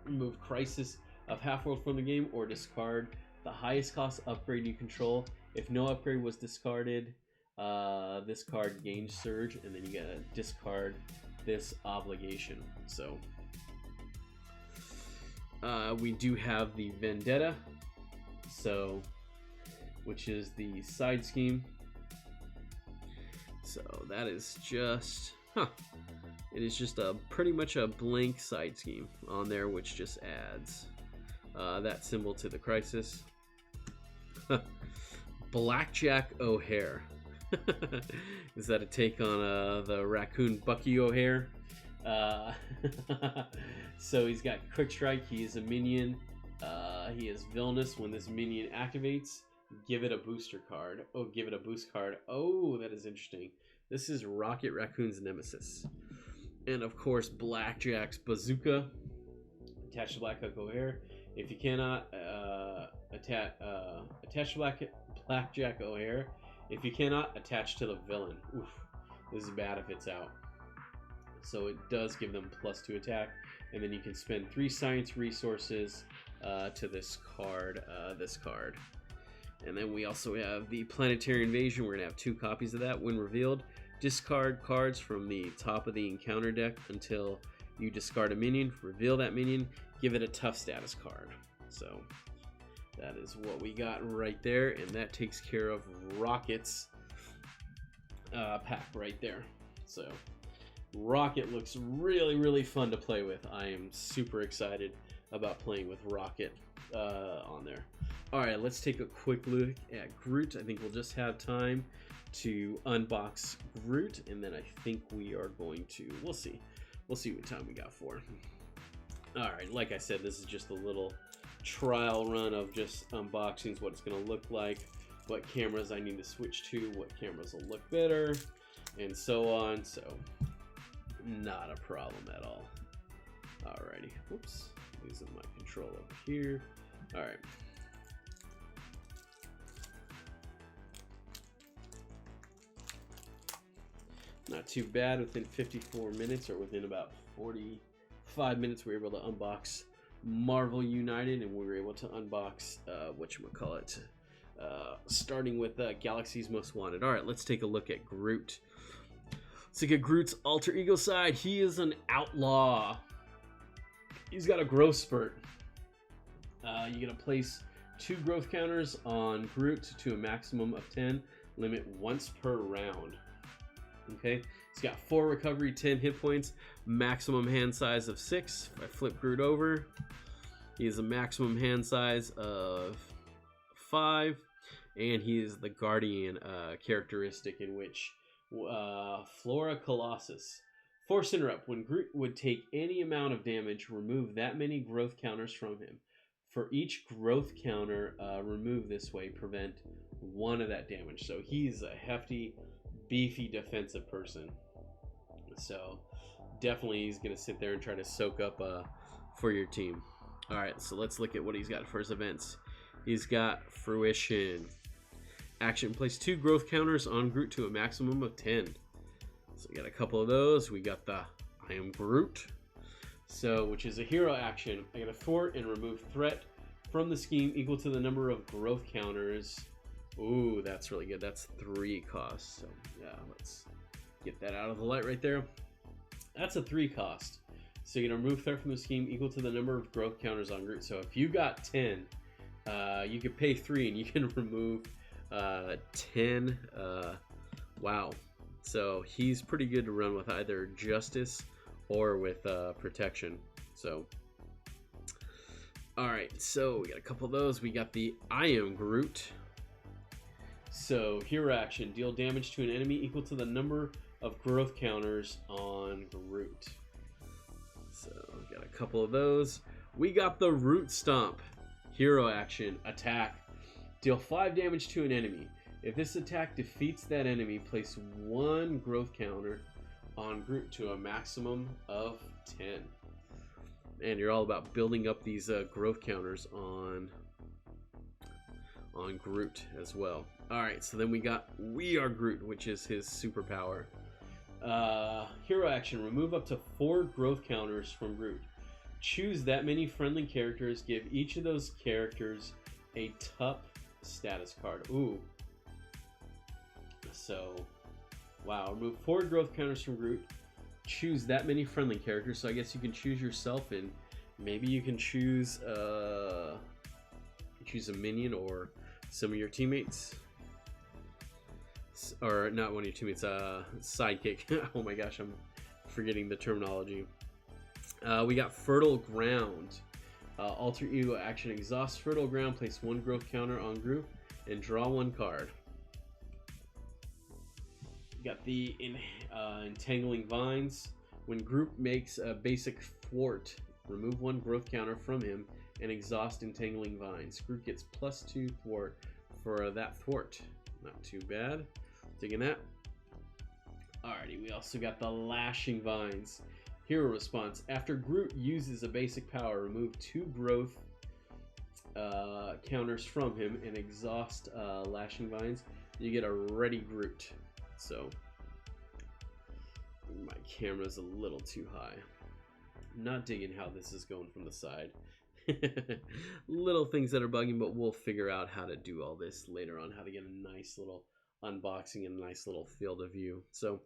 remove Crisis of Half World from the game, or discard the highest cost upgrade you control. If no upgrade was discarded, this card gains Surge, and then you gotta discard this obligation. So we do have the Vendetta, so which is the side scheme. So that is just it is just a pretty much a blank side scheme on there, which just adds that symbol to the Crisis. Blackjack O'Hare. Is that a take on the Raccoon Bucky O'Hare? So he's got Quick Strike. He is a minion. He is villainous. When this minion activates, give it a booster card. Oh, give it a boost card. Oh, that is interesting. This is Rocket Raccoon's nemesis. And of course, Blackjack's bazooka. Attach to Blackjack O'Hare. If you cannot attach to Blackjack O'Hare, if you cannot attach to the villain. Oof, this is bad if it's out. So it does give them +2 attack, and then you can spend 3 science resources to this card. And then we also have the Planetary Invasion. We're gonna have 2 copies of that. When revealed, discard cards from the top of the encounter deck until you discard a minion. Reveal that minion, give it a tough status card. So that is what we got right there, and that takes care of Rocket's pack right there. So Rocket looks really, really fun to play with. I am super excited about playing with Rocket on there. Alright, let's take a quick look at Groot. I think we'll just have time to unbox Groot, and then I think we are going to, we'll see what time we got for. Alright, like I said, this is just a little trial run of just unboxings, what it's going to look like, what cameras I need to switch to, what cameras will look better, and so on. So not a problem at all. Alrighty, whoops, losing my control over here. Alright. Not too bad. Within 54 minutes, or within about 45 minutes, we were able to unbox Marvel United, and we were able to unbox whatchamacallit, starting with Galaxy's Most Wanted. Alright, let's take a look at Groot. Let's look at Groot's alter ego side. He is an outlaw. He's got a growth spurt. You're going to place 2 growth counters on Groot to a maximum of 10, limit once per round. Okay, he's got 4 recovery, 10 hit points, maximum hand size of 6. If I flip Groot over, he has a maximum hand size of 5, and he is the Guardian characteristic, in which Flora Colossus. Force interrupt. When Groot would take any amount of damage, remove that many growth counters from him. For each growth counter removed this way, prevent 1 of that damage. So he's a hefty, beefy defensive person. So definitely he's going to sit there and try to soak up for your team. Alright, so let's look at what he's got for his events. He's got Fruition. Action, place 2 growth counters on Groot to a maximum of 10. So we got a couple of those. We got the I Am Groot. So, which is a hero action. I got a thwart and remove threat from the scheme equal to the number of growth counters. Ooh, that's really good. That's 3 costs. So yeah, let's get that out of the light right there. That's a 3 cost. So you're gonna remove threat from the scheme equal to the number of growth counters on Groot. So if you got 10, you could pay 3 and you can remove 10. Wow. So he's pretty good to run with either Justice or with Protection. So alright, so we got a couple of those. We got the I Am Groot. So hero action, deal damage to an enemy equal to the number of growth counters on Groot. So we got a couple of those. We got the Root Stomp. Hero action, attack. Deal 5 damage to an enemy. If this attack defeats that enemy, place 1 growth counter on Groot to a maximum of 10. And you're all about building up these growth counters on Groot as well. Alright, so then we got We Are Groot, which is his superpower. Hero action, remove up to 4 growth counters from Groot. Choose that many friendly characters, give each of those characters a tough status card. Ooh. So, wow, remove 4 growth counters from Groot. Choose that many friendly characters, so I guess you can choose yourself, and maybe you can choose a minion or some of your teammates. Or not one of your teammates, sidekick. Oh my gosh, I'm forgetting the terminology. We got Fertile Ground. Alter ego action, exhaust Fertile Ground, place 1 growth counter on Groot, and draw 1 card. We got the Entangling Vines. When Groot makes a basic thwart, remove 1 growth counter from him and exhaust Entangling Vines. Groot gets +2 thwart for that thwart. Not too bad. Digging that. Alrighty, we also got the Lashing Vines. Hero response. After Groot uses a basic power, remove 2 growth counters from him and exhaust Lashing Vines. You get a Ready Groot. So, my camera's a little too high. I'm not digging how this is going from the side. Little things that are bugging, but we'll figure out how to do all this later on, how to get a nice little unboxing and a nice little field of view. So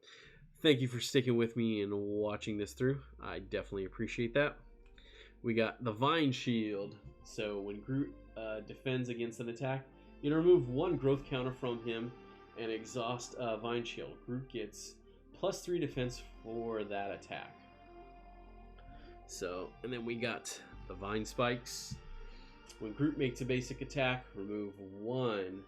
thank you for sticking with me and watching this through. I definitely appreciate that. We got the Vine Shield. So when Groot defends against an attack, you can remove 1 growth counter from him and exhaust Vine Shield. Groot gets +3 defense for that attack. So, and then we got the Vine Spikes. When Groot makes a basic attack, remove 1.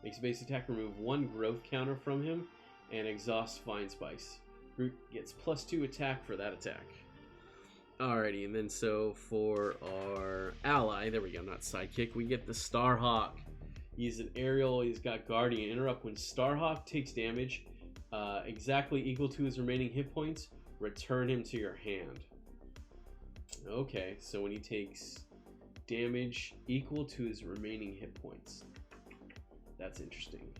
Makes a basic attack, remove 1 growth counter from him, and exhaust Vine Spikes. Groot gets +2 attack for that attack. Alrighty, and then so for our ally, there we go, not sidekick, we get the Starhawk. He's an aerial, he's got Guardian. Interrupt when Starhawk takes damage exactly equal to his remaining hit points, return him to your hand. Okay, so when he takes damage equal to his remaining hit points. That's interesting.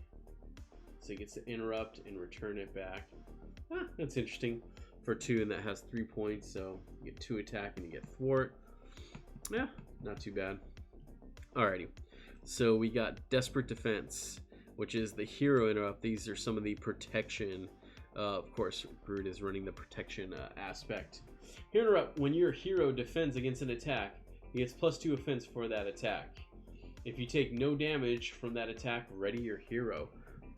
So he gets to interrupt and return it back. That's interesting. For 2, and that has 3 points, so you get 2 attack and you get thwart. Yeah, not too bad. Alrighty, so we got Desperate Defense, which is the hero interrupt. These are some of the protection. Of course, Groot is running the protection aspect. Hero interrupt. When your hero defends against an attack, he gets +2 offense for that attack. If you take no damage from that attack, ready your hero.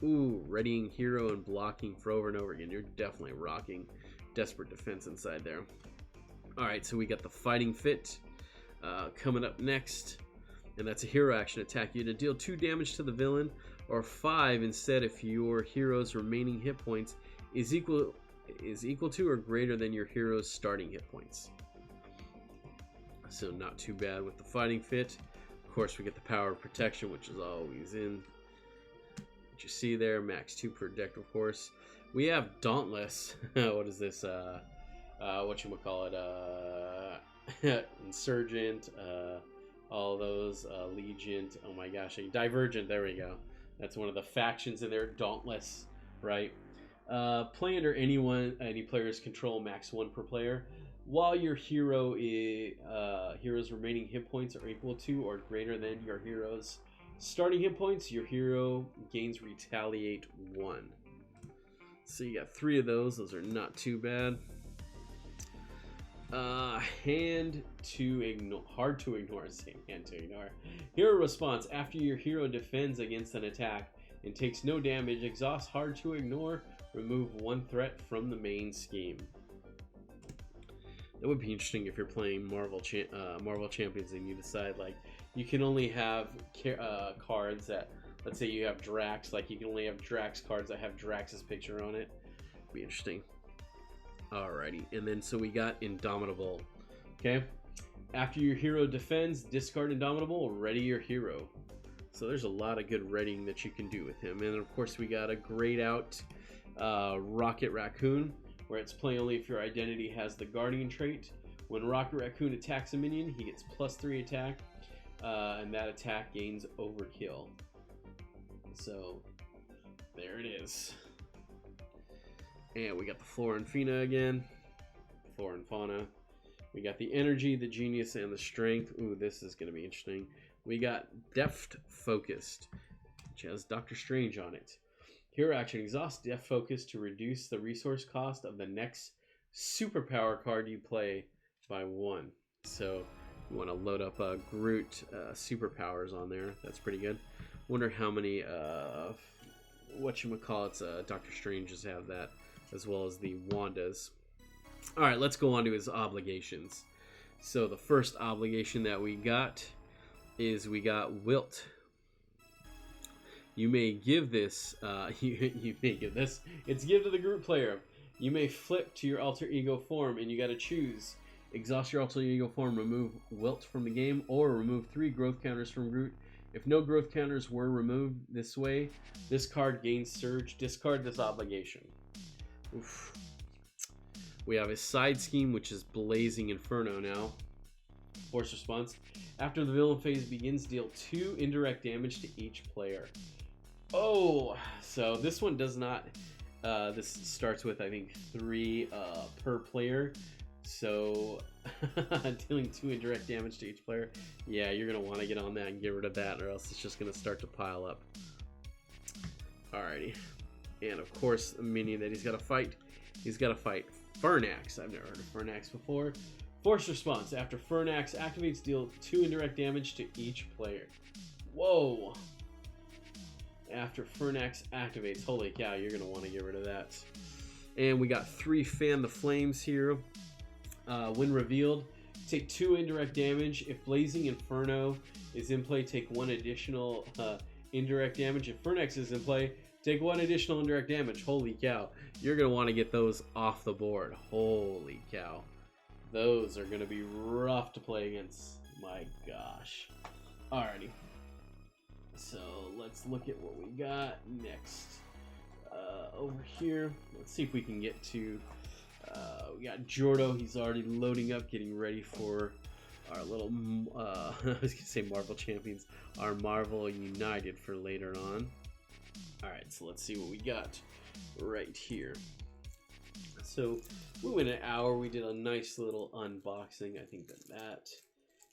Ooh, readying hero and blocking for over and over again. You're definitely rocking Desperate Defense inside there. Alright, so we got the Fighting Fit coming up next. And that's a hero action attack. You to deal 2 damage to the villain, or 5 instead if your hero's remaining hit points is equal to or greater than your hero's starting hit points. So not too bad with the Fighting Fit. Of course, we get the Power of Protection, which is always in. What you see there, max 2 per deck, of course. We have Dauntless. What is this? Whatchamacallit? Insurgent. All those. Legient. Oh my gosh. Divergent. There we go. That's one of the factions in there. Dauntless. Right? Play under any player's control, max 1 per player. While your hero's remaining hit points are equal to or greater than your hero's starting hit points, your hero gains Retaliate 1. So you got 3 of those. Those are not too bad. Hard to ignore. Hero response. After your hero defends against an attack and takes no damage, exhaust Hard to Ignore. Remove 1 threat from the main scheme. That would be interesting if you're playing Marvel Champions and you decide like you can only have cards that, let's say you have Drax, like you can only have Drax cards that have Drax's picture on it. Be interesting. Alrighty, and then so we got Indomitable. Okay, after your hero defends, discard Indomitable, ready your hero. So there's a lot of good readying that you can do with him. And of course we got a grayed out Rocket Raccoon, where it's play only if your identity has the Guardian trait. When Rocket Raccoon attacks a minion, he gets +3 attack, and that attack gains Overkill. So there it is. And we got the Flora and Fauna again. Flora and Fauna. We got the Energy, the Genius, and the Strength. Ooh, this is going to be interesting. We got Deft Focused, which has Doctor Strange on it. Hero action. Exhaust Deft Focus to reduce the resource cost of the next superpower card you play by 1. So you want to load up Groot superpowers on there. That's pretty good. Wonder how many Doctor Stranges have that, as well as the Wandas. Alright, let's go on to his obligations. So the first obligation that we got is we got Wilt. You may give this, you may give this, it's give to the Groot player. You may flip to your alter ego form, and you gotta choose. Exhaust your alter ego form, remove Wilt from the game, or remove 3 growth counters from Groot. If no growth counters were removed this way, this card gains Surge. Discard this obligation. Oof. We have a side scheme, which is Blazing Inferno now. Force response. After the villain phase begins, deal 2 indirect damage to each player. Oh, so this one does not... this starts with, I think, 3 per player. So, dealing 2 indirect damage to each player. Yeah, you're going to want to get on that and get rid of that, or else it's just going to start to pile up. Alrighty. And, of course, the minion that he's got to fight. He's got to fight Fernax. I've never heard of Fernax before. Force response. After Fernax activates, deal 2 indirect damage to each player. Whoa. After Fernax activates. Holy cow, you're going to want to get rid of that. And we got 3 Fan the Flames here. When revealed, take 2 indirect damage. If Blazing Inferno is in play, take 1 additional indirect damage. If Fernax is in play, take 1 additional indirect damage. Holy cow. You're going to want to get those off the board. Holy cow. Those are going to be rough to play against. My gosh. Alrighty. So let's look at what we got next. Over here, let's see if we can get to... we got Jordo. He's already loading up, getting ready for our little... I was going to say Marvel Champions. Our Marvel United for later on. Alright, so let's see what we got right here. So we went an hour. We did a nice little unboxing. I think that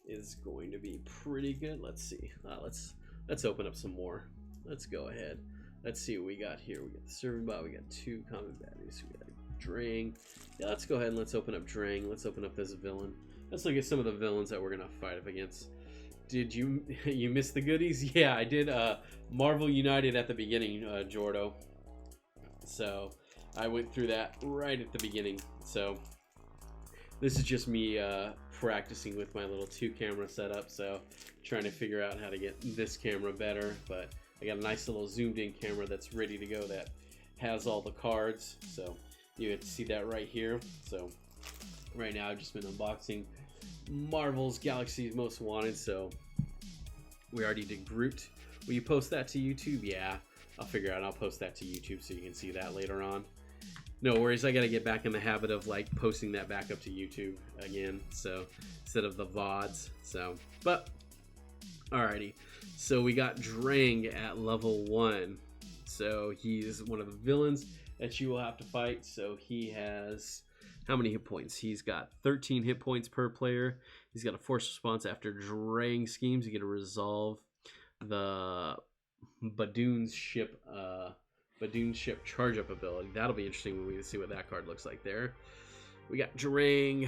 is going to be pretty good. Let's see. Let's open up some more. Let's go ahead. Let's see what we got here. We got the serving bot. We got 2 common batteries. We got Drang. Yeah, let's go ahead and let's open up Drang. Let's open up this villain. Let's look at some of the villains that we're gonna fight up against. Did you miss the goodies? Yeah, I did. Marvel United at the beginning, Jordo. So I went through that right at the beginning. So this is just me practicing with my little 2-camera setup. So trying to figure out how to get this camera better. But I got a nice little zoomed in camera that's ready to go that has all the cards. So you get to see that right here. So right now I've just been unboxing Marvel's Galaxy's Most Wanted. So we already did Groot. Will you post that to YouTube? Yeah, I'll figure out. I'll post that to YouTube so you can see that later on. No worries. I got to get back in the habit of like posting that back up to YouTube again. So instead of the VODs. So, but alrighty. So we got Drang at level 1. So he's one of the villains that you will have to fight. So he has how many hit points? He's got 13 hit points per player. He's got a force response after Drang schemes. You get to resolve the Badoon's Ship charge up ability. That'll be interesting when we see what that card looks like there. We got Drang.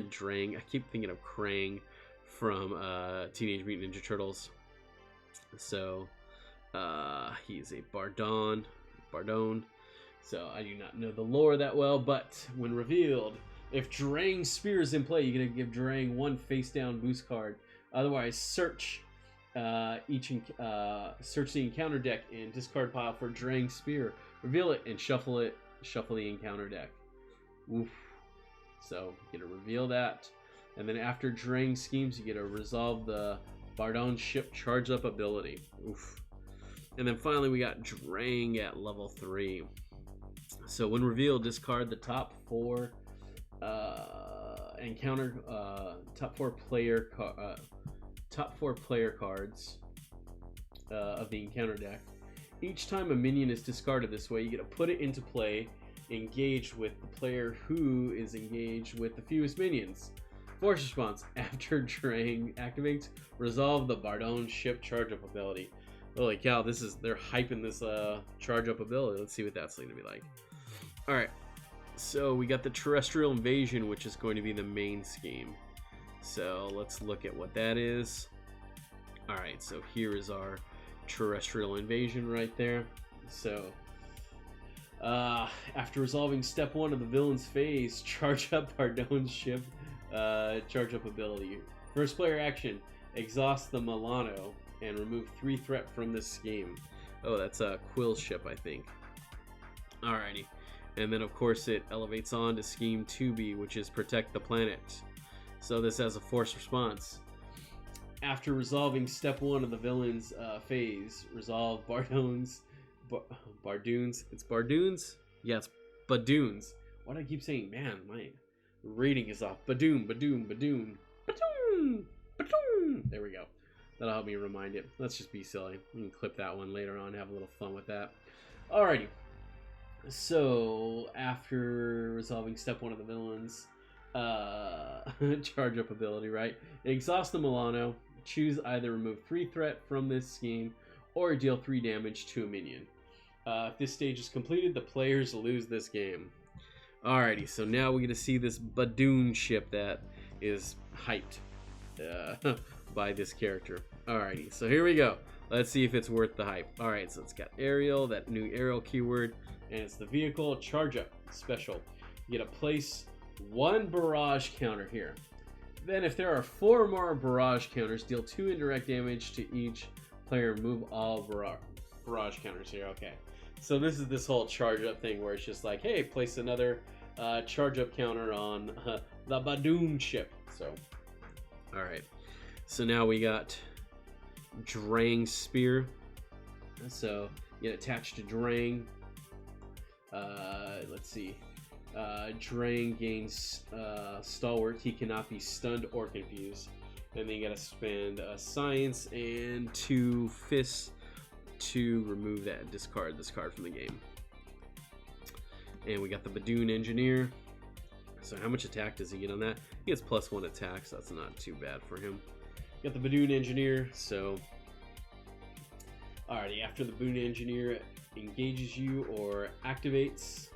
Drang. I keep thinking of Krang from Teenage Mutant Ninja Turtles. So he's a Bardon. So I do not know the lore that well, but when revealed, if Drang's Spear is in play, you're going to give Drang 1 face down boost card. Otherwise, search search the encounter deck and discard pile for Drang's Spear. Reveal it and shuffle the encounter deck. Oof. So you get to reveal that. And then after Drang schemes, you get to resolve the Bardon Ship charge up ability. Oof. And then finally we got Drang at level 3. So when revealed, discard the top 4 top four player cards of the encounter deck. Each time a minion is discarded this way, you get to put it into play, engaged with the player who is engaged with the fewest minions. Force response. After Drang activates, resolve the Bardon Ship charge up ability. Holy cow, they're hyping this charge up ability. Let's see what that's going to be like. Alright, so we got the Terrestrial Invasion, which is going to be the main scheme. So let's look at what that is. Alright, so here is our Terrestrial Invasion right there. So after resolving step 1 of the villain's phase, charge up Bardon's Ship charge up ability. First player action, exhaust the Milano and remove 3 threat from this scheme. Oh, that's a Quill ship, I think. Alrighty. And then, of course, it elevates on to Scheme 2B, which is Protect the Planet. So this has a force response. After resolving Step 1 of the villain's phase, resolve Bardoons. It's Bardoons? Yeah, it's Badoons. Why do I keep saying, man, my rating is off. Badoon, Badoon, Badoon. Badoon, Badoon. There we go. That'll help me remind it. Let's just be silly. We can clip that one later on, have a little fun with that. Alrighty. So, after resolving Step 1 of the villain's charge up ability, right? Exhaust the Milano. Choose either remove 3 threat from this scheme or deal 3 damage to a minion. If this stage is completed, the players lose this game. Alrighty, so now we get to see this Badoon ship that is hyped by this character. Alrighty, so here we go. Let's see if it's worth the hype. Alright, so it's got aerial, that new aerial keyword, and it's the vehicle charge up special. You get to place 1 barrage counter here. Then if there are 4 more barrage counters, deal 2 indirect damage to each player. Remove all barrage counters here. Okay, so this is this whole charge up thing where it's just like, hey, place another charge up counter on the Badoon ship. So, alright. So now we got Drang Spear. So you get attached to Drang. Let's see. Drang gains Stalwart. He cannot be stunned or confused. And then you gotta spend Science and 2 Fists to remove that. Discard this card from the game. And we got the Badoon Engineer. So how much attack does he get on that? He gets +1 attack, so that's not too bad for him. Got the Badoon Engineer, so alrighty, after the Badoon Engineer engages you or activates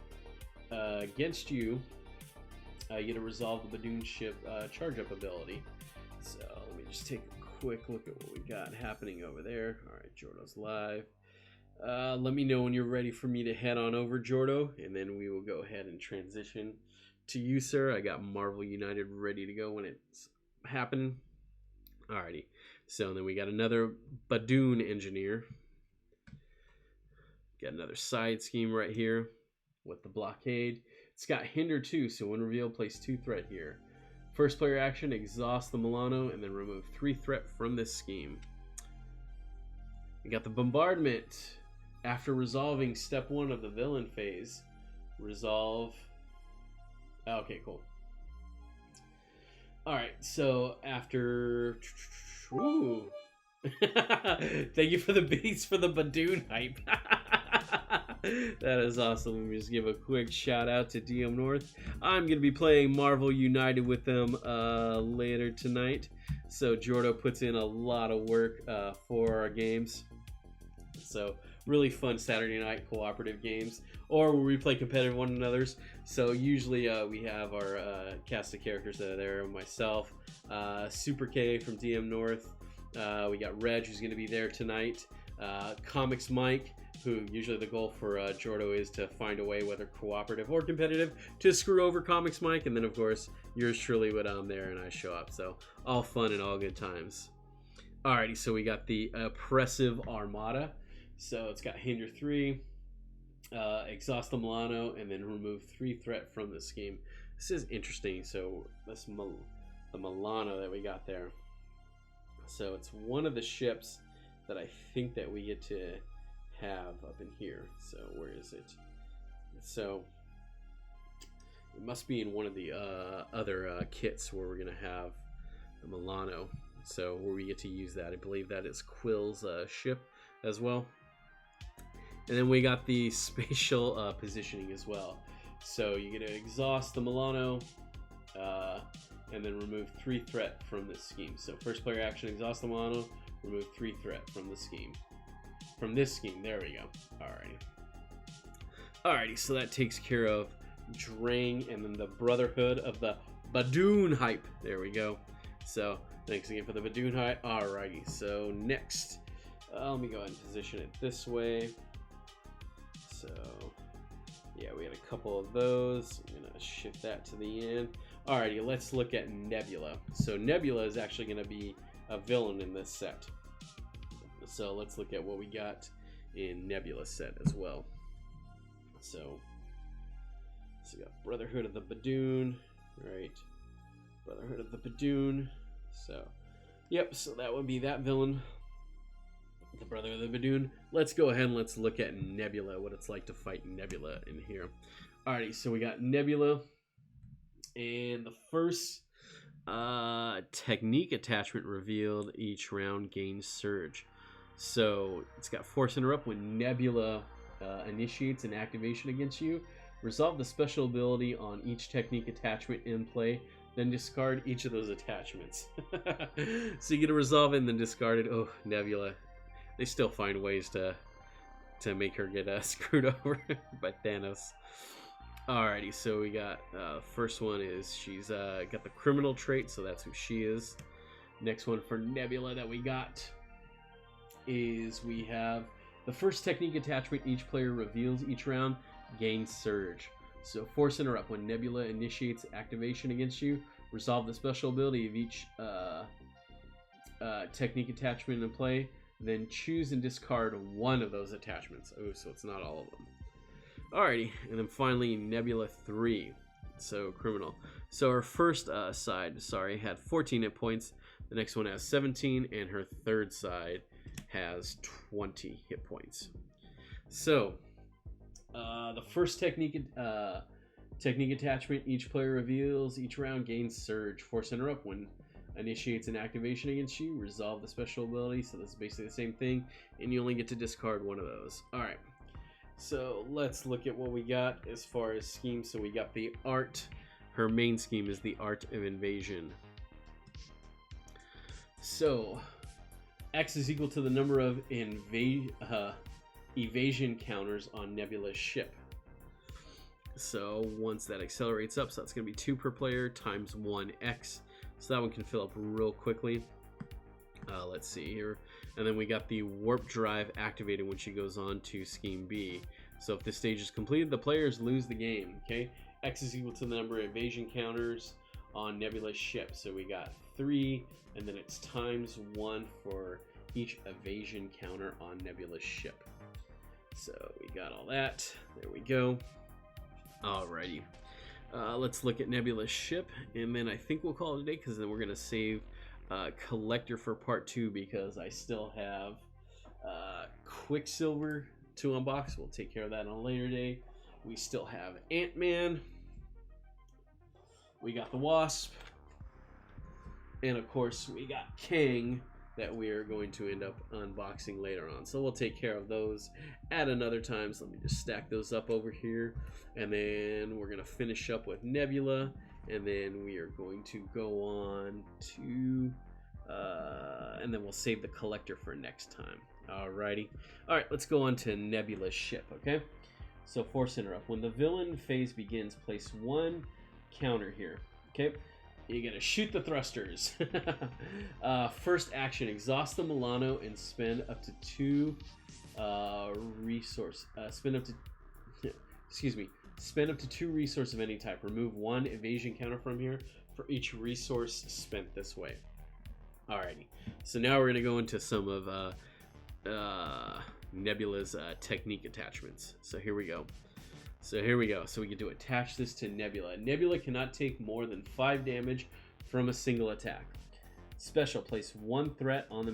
against you, you get to resolve the Badoon ship charge up ability. So let me just take a quick look at what we got happening over there. Alright, Jordo's live. Let me know when you're ready for me to head on over, Jordo, and then we will go ahead and transition to you, sir. I got Marvel United ready to go when it's happening. Alrighty, so then we got another Badoon Engineer. Got another side scheme right here with the blockade. It's got Hinder too, so when revealed, place 2 threat here. First player action, exhaust the Milano and then remove 3 threat from this scheme. We got the Bombardment. After resolving Step 1 of the villain phase, resolve. Okay, cool. Alright, so after... Ooh. Thank you for the beats for the Badoon hype. That is awesome. Let me just give a quick shout out to DM North. I'm going to be playing Marvel United with them later tonight. So Jordo puts in a lot of work for our games. So really fun Saturday night cooperative games, or where we play competitive one another's. So usually we have our cast of characters that are there. Myself, Super K from DM North. We got Reg, who's going to be there tonight. Comics Mike, who usually the goal for Jordo is to find a way, whether cooperative or competitive, to screw over Comics Mike. And then, of course, yours truly when I'm there and I show up. So all fun and all good times. Alrighty, so we got the Oppressive Armada. So it's got Hinder 3, exhaust the Milano, and then remove 3 threat from the scheme. This is interesting. So this the Milano that we got there. So it's one of the ships that I think that we get to have up in here. So where is it? So it must be in one of the other kits where we're gonna have the Milano. So where we get to use that. I believe that is Quill's ship as well. And then we got the spatial positioning as well. So you get to exhaust the Milano and then remove 3 threat from this scheme. So first player action, exhaust the Milano, remove 3 threat from the scheme. From this scheme, there we go. Alrighty, so that takes care of Drang and then the Brotherhood of the Badoon hype. There we go. So thanks again for the Badoon hype. Alrighty, so next, let me go ahead and position it this way. So yeah, we got a couple of those. I'm gonna shift that to the end. Alrighty, let's look at Nebula. So Nebula is actually gonna be a villain in this set. So let's look at what we got in Nebula set as well. So you got Brotherhood of the Badoon, right? Brotherhood of the Badoon. So, yep, so that would be that villain, the Brotherhood of the Badoon. Let's go ahead and let's look at Nebula, what it's like to fight Nebula in here. Alrighty, so we got Nebula, and the first technique attachment revealed each round gains Surge. So it's got Force Interrupt. When Nebula initiates an activation against you, resolve the special ability on each technique attachment in play, then discard each of those attachments. So you get to resolve it and then discard it. Oh, Nebula. They still find ways to make her get screwed over by Thanos. Alrighty, so we got first one is she's got the criminal trait, so that's who she is. Next one for Nebula that we got is we have the first technique attachment each player reveals each round gains Surge. So Force Interrupt. When Nebula initiates activation against you, resolve the special ability of each technique attachment in play, then choose and discard one of those attachments. Oh, so it's not all of them. Alrighty, and then finally Nebula 3, so criminal. So her first side, had 14 hit points. The next one has 17, and her third side has 20 hit points. So the first technique attachment each player reveals each round gains Surge. Force Interrupt. When initiates an activation against you, resolve the special ability. So this is basically the same thing, and you only get to discard one of those. Alright. So let's look at what we got as far as schemes. So we got the art. Her main scheme is the Art of Invasion. So X is equal to the number of evasion counters on Nebula's ship. So once that accelerates up, so that's going to be 2 per player times 1x. So that one can fill up real quickly. Let's see here. And then we got the warp drive activated when she goes on to scheme B. So if this stage is completed, the players lose the game. Okay, X is equal to the number of evasion counters on Nebula's ship. So we got 3, and then it's times 1 for each evasion counter on Nebula's ship. So we got all that. There we go. Alrighty. Let's look at Nebula's ship, and then I think we'll call it a day, because then we're going to save Collector for part 2, because I still have Quicksilver to unbox. We'll take care of that on a later day. We still have Ant-Man. We got the Wasp. And of course, we got Kang that we are going to end up unboxing later on. So we'll take care of those at another time. So let me just stack those up over here. And then we're going to finish up with Nebula. And then we are going to go on to... and then we'll save the Collector for next time. Alrighty. Alright, let's go on to Nebula's ship, okay? So Force Interrupt. When the villain phase begins, place 1 counter here, okay? You gotta shoot the thrusters. First action, exhaust the Milano and spend up to 2 resource. Spend up to 2 resource of any type. Remove 1 evasion counter from here for each resource spent this way. Alrighty. So now we're gonna go into some of Nebula's technique attachments. So here we go. So we get to attach this to Nebula. Nebula cannot take more than 5 damage from a single attack. Special, place 1 threat on the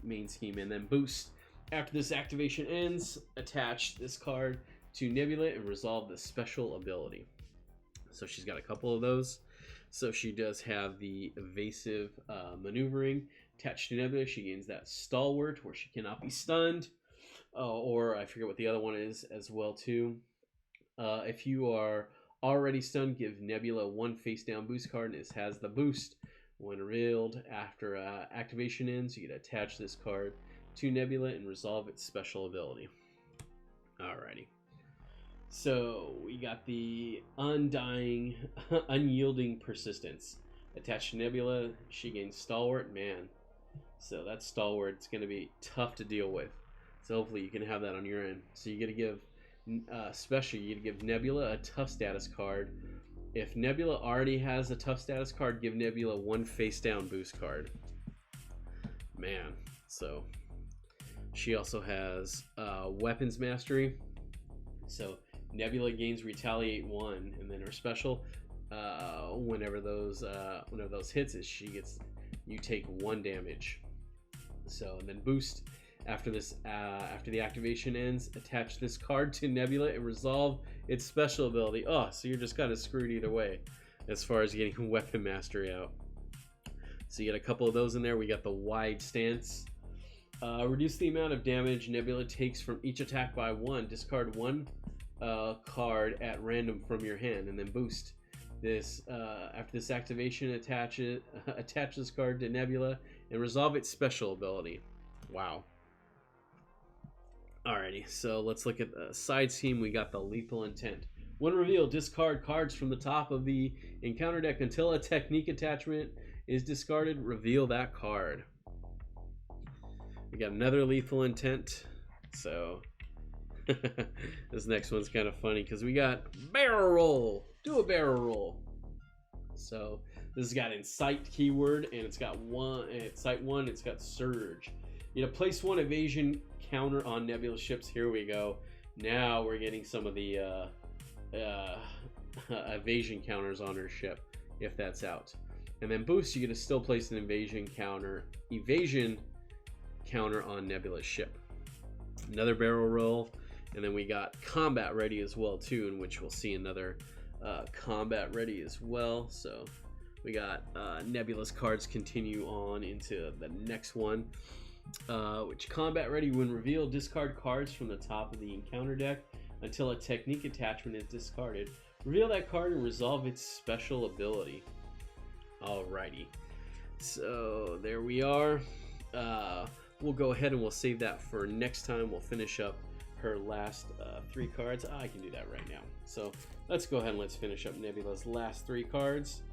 main scheme and then boost. After this activation ends, attach this card to Nebula and resolve the special ability. So she's got a couple of those. So she does have the evasive maneuvering attached to Nebula. She gains that stalwart where she cannot be stunned. Or I forget what the other one is as well too. If you are already stunned, give Nebula 1 face down boost card, and it has the boost. When revealed after activation ends, you can attach this card to Nebula and resolve its special ability. Alrighty. So we got the undying, unyielding persistence attached to Nebula. She gains stalwart, man. So that stalwart, it's going to be tough to deal with. So hopefully you can have that on your end. So you got to give. Especially, you give Nebula a tough status card. If Nebula already has a tough status card, give Nebula 1 face down boost card. Man, so She also has weapons mastery. So Nebula gains retaliate 1, and then her special, whenever those hits, is you take 1 damage. So, and then boost after the activation ends, attach this card to Nebula and resolve its special ability. Oh, so you're just kind of screwed either way as far as getting weapon mastery out. So you get a couple of those in there. We got the wide stance. Reduce the amount of damage Nebula takes from each attack by 1. Discard 1 card at random from your hand, and then boost this. After this activation, attach this card to Nebula and resolve its special ability. Wow. Alrighty, so let's look at the side scheme. We got the Lethal Intent. When revealed, discard cards from the top of the encounter deck until a technique attachment is discarded. Reveal that card. We got another Lethal Intent. So this next one's kind of funny because we got barrel roll. Do a barrel roll. So this has got incite keyword, and it's got incite 1. It's got surge. You know, place 1 evasion counter on Nebula ships. Here we go. Now we're getting some of the evasion counters on her ship, if that's out. And then boost, you get to still place an evasion counter on Nebula's ship. Another barrel roll, and then we got combat ready as well too, in which we'll see another combat ready as well. So we got Nebula's cards continue on into the next one, which combat ready. When revealed, discard cards from the top of the encounter deck until a technique attachment is discarded. Reveal that card and resolve its special ability. Alrighty, so there we are. We'll go ahead and we'll save that for next time. We'll finish up her last 3 cards. I can do that right now. So let's go ahead and let's finish up Nebula's last 3 cards.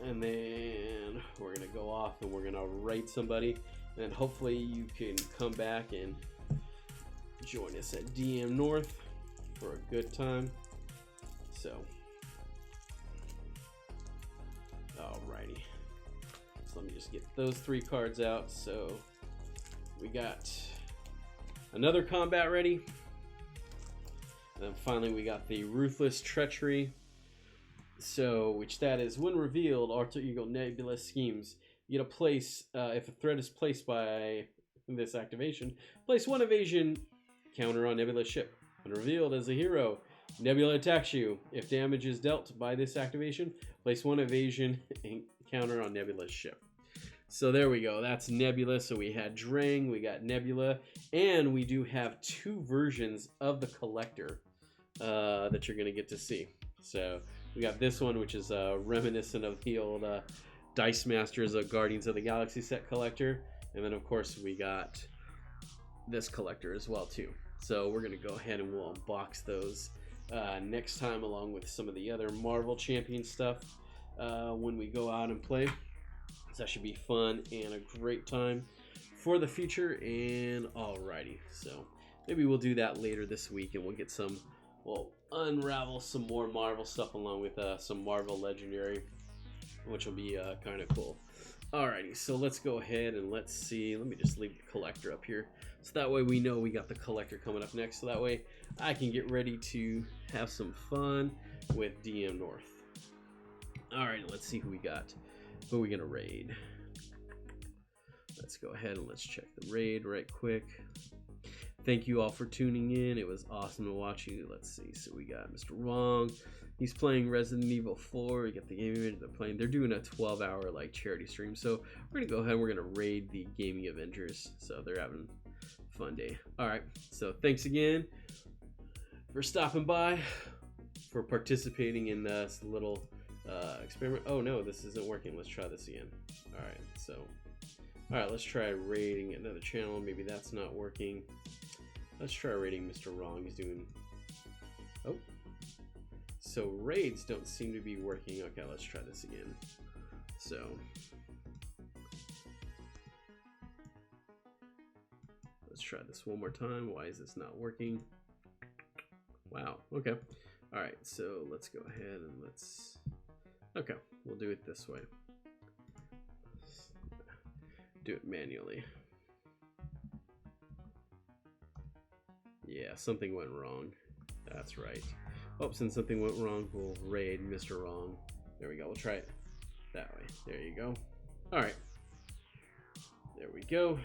And then we're going to go off and we're going to rate somebody. And then hopefully you can come back and join us at DM North for a good time. So, alrighty. So let me just get those 3 cards out. So we got another combat ready. And then finally we got the Ruthless Treachery. So, which that is, when revealed, alter ego Nebula schemes. You get a place, if a threat is placed by this activation, place 1 evasion counter on Nebula's ship. When revealed as a hero, Nebula attacks you. If damage is dealt by this activation, place 1 evasion counter on Nebula's ship. So there we go. That's Nebula. So we had Drang, we got Nebula, and we do have 2 versions of the collector that you're going to get to see. So we got this one, which is reminiscent of the old Taskmaster's Guardians of the Galaxy set collector. And then, of course, we got this collector as well, too. So we're going to go ahead and we'll unbox those next time, along with some of the other Marvel Champion stuff when we go out and play. So that should be fun and a great time for the future. And alrighty, so maybe we'll do that later this week, and we'll unravel some more Marvel stuff along with some Marvel Legendary, which will be kind of cool. Alrighty, so let's go ahead and let's see. Let me just leave the collector up here, so that way we know we got the collector coming up next. So that way I can get ready to have some fun with DM North. Alright, let's see who we got. Who are we gonna raid? Let's go ahead and let's check the raid right quick. Thank you all for tuning in. It was awesome to watch you. Let's see. So we got Mr. Wrong. He's playing Resident Evil 4. We got the gaming they're doing a 12-hour like charity stream. So we're gonna go ahead and we're gonna raid the Gaming Avengers. So they're having a fun day. Alright, so thanks again for stopping by, for participating in this little experiment. Oh no, this isn't working. Let's try this again. Alright, let's try raiding another channel. Maybe that's not working. Let's try raiding Mr. Wrong. He's doing... Oh. So raids don't seem to be working. Okay, let's try this again. So... let's try this one more time. Why is this not working? Wow, okay. Alright, so let's go ahead and let's... Okay, we'll do it this way. Do it manually. Yeah, something went wrong. That's right. Oh, since something went wrong, we'll raid Mr. Wrong. There we go. We'll try it that way. There you go. Alright. There we go.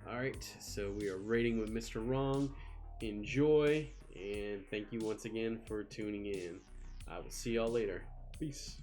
Alright, so we are raiding with Mr. Wrong. Enjoy, and thank you once again for tuning in. I will see y'all later. Peace.